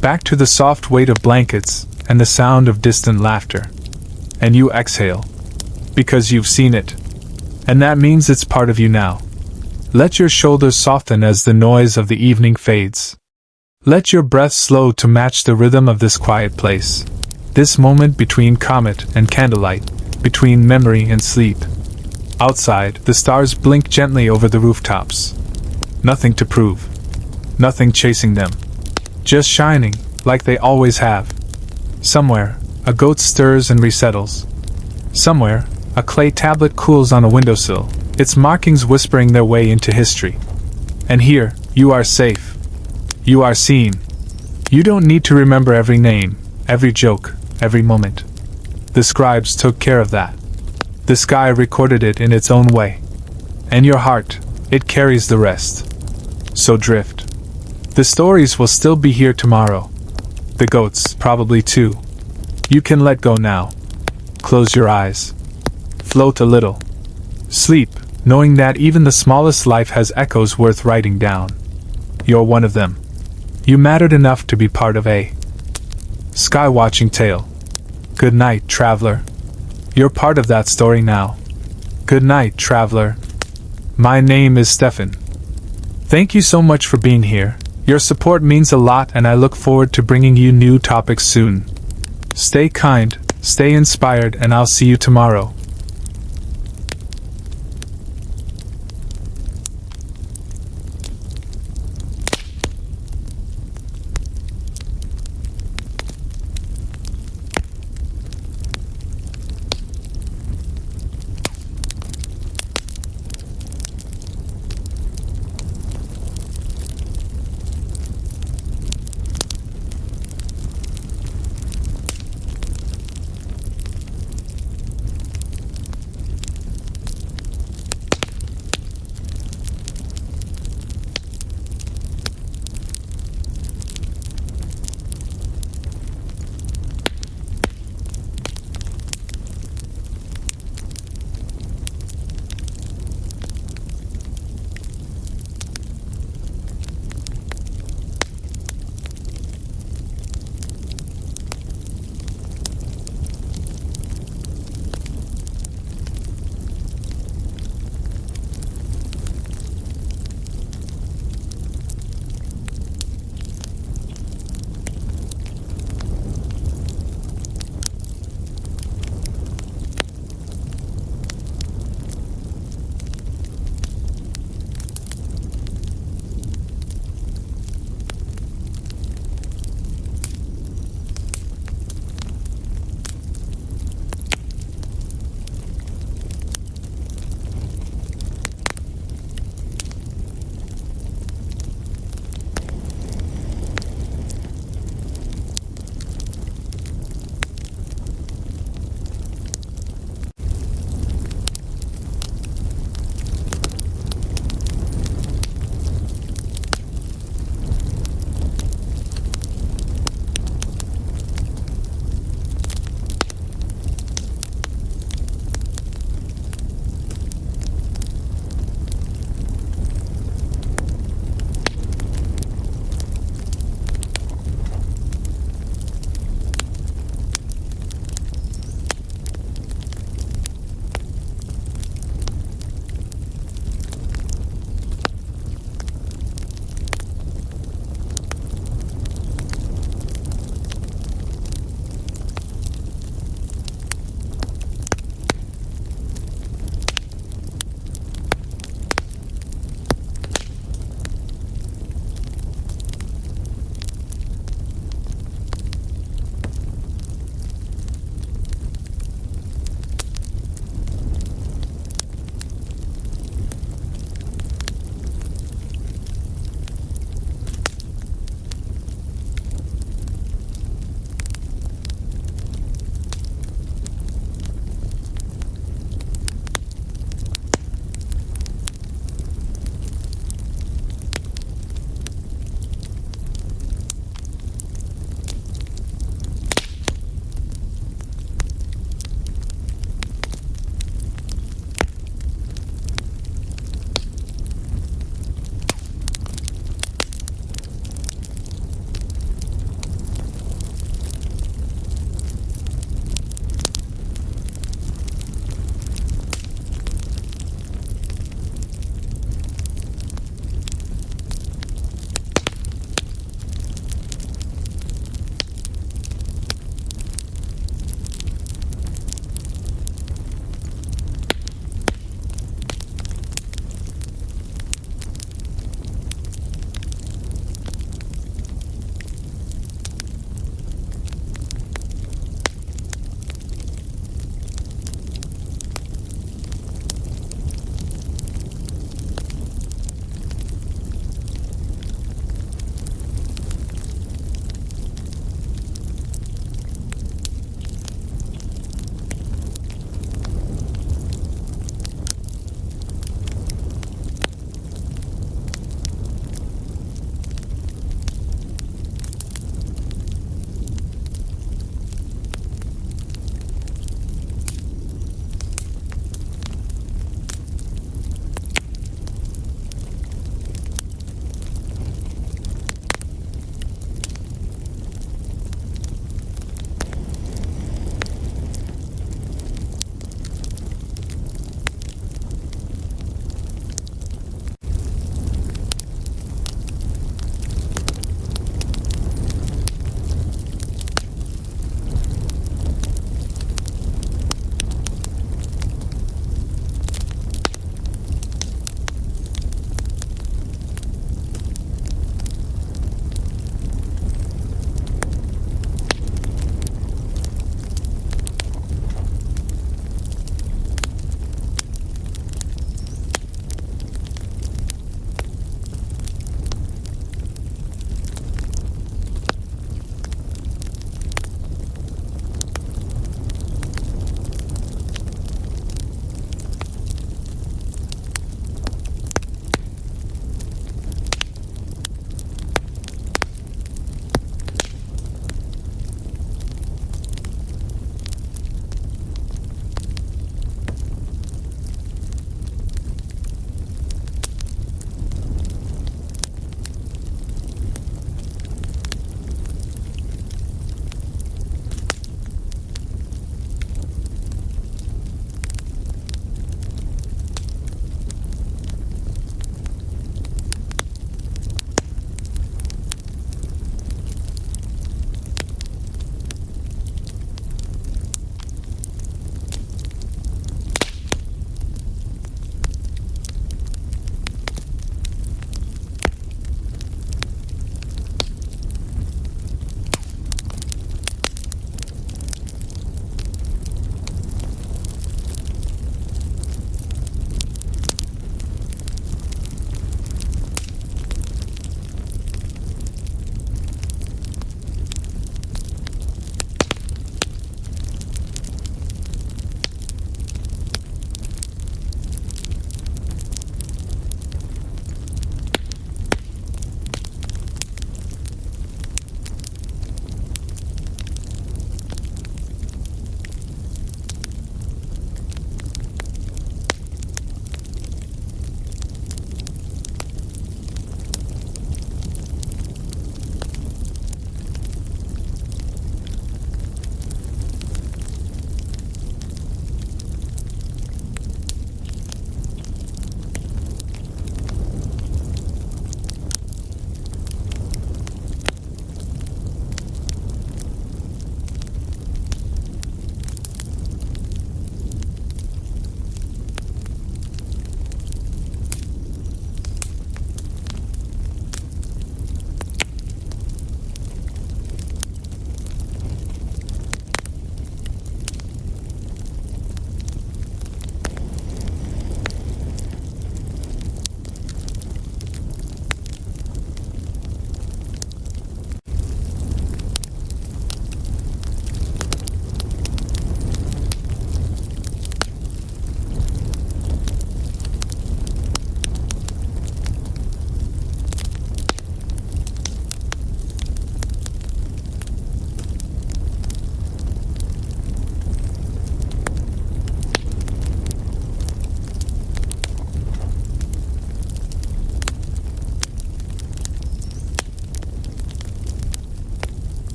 back to the soft weight of blankets and the sound of distant laughter. And you exhale, because you've seen it. And that means it's part of you now. Let your shoulders soften as the noise of the evening fades. Let your breath slow to match the rhythm of this quiet place. This moment between comet and candlelight, between memory and sleep. Outside, the stars blink gently over the rooftops. Nothing to prove. Nothing chasing them. Just shining, like they always have. Somewhere, a goat stirs and resettles. Somewhere, a clay tablet cools on a windowsill, its markings whispering their way into history. And here, you are safe. You are seen. You don't need to remember every name, every joke, every moment. The scribes took care of that. The sky recorded it in its own way. And your heart, it carries the rest. So drift. The stories will still be here tomorrow. The goats, probably too. You can let go now. Close your eyes. Float a little. Sleep, knowing that even the smallest life has echoes worth writing down. You're one of them. You mattered enough to be part of a sky-watching tale. Good night, traveler. You're part of that story now. Good night, traveler. My name is Stefan. Thank you so much for being here. Your support means a lot and I look forward to bringing you new topics soon. Stay kind, stay inspired, and I'll see you tomorrow.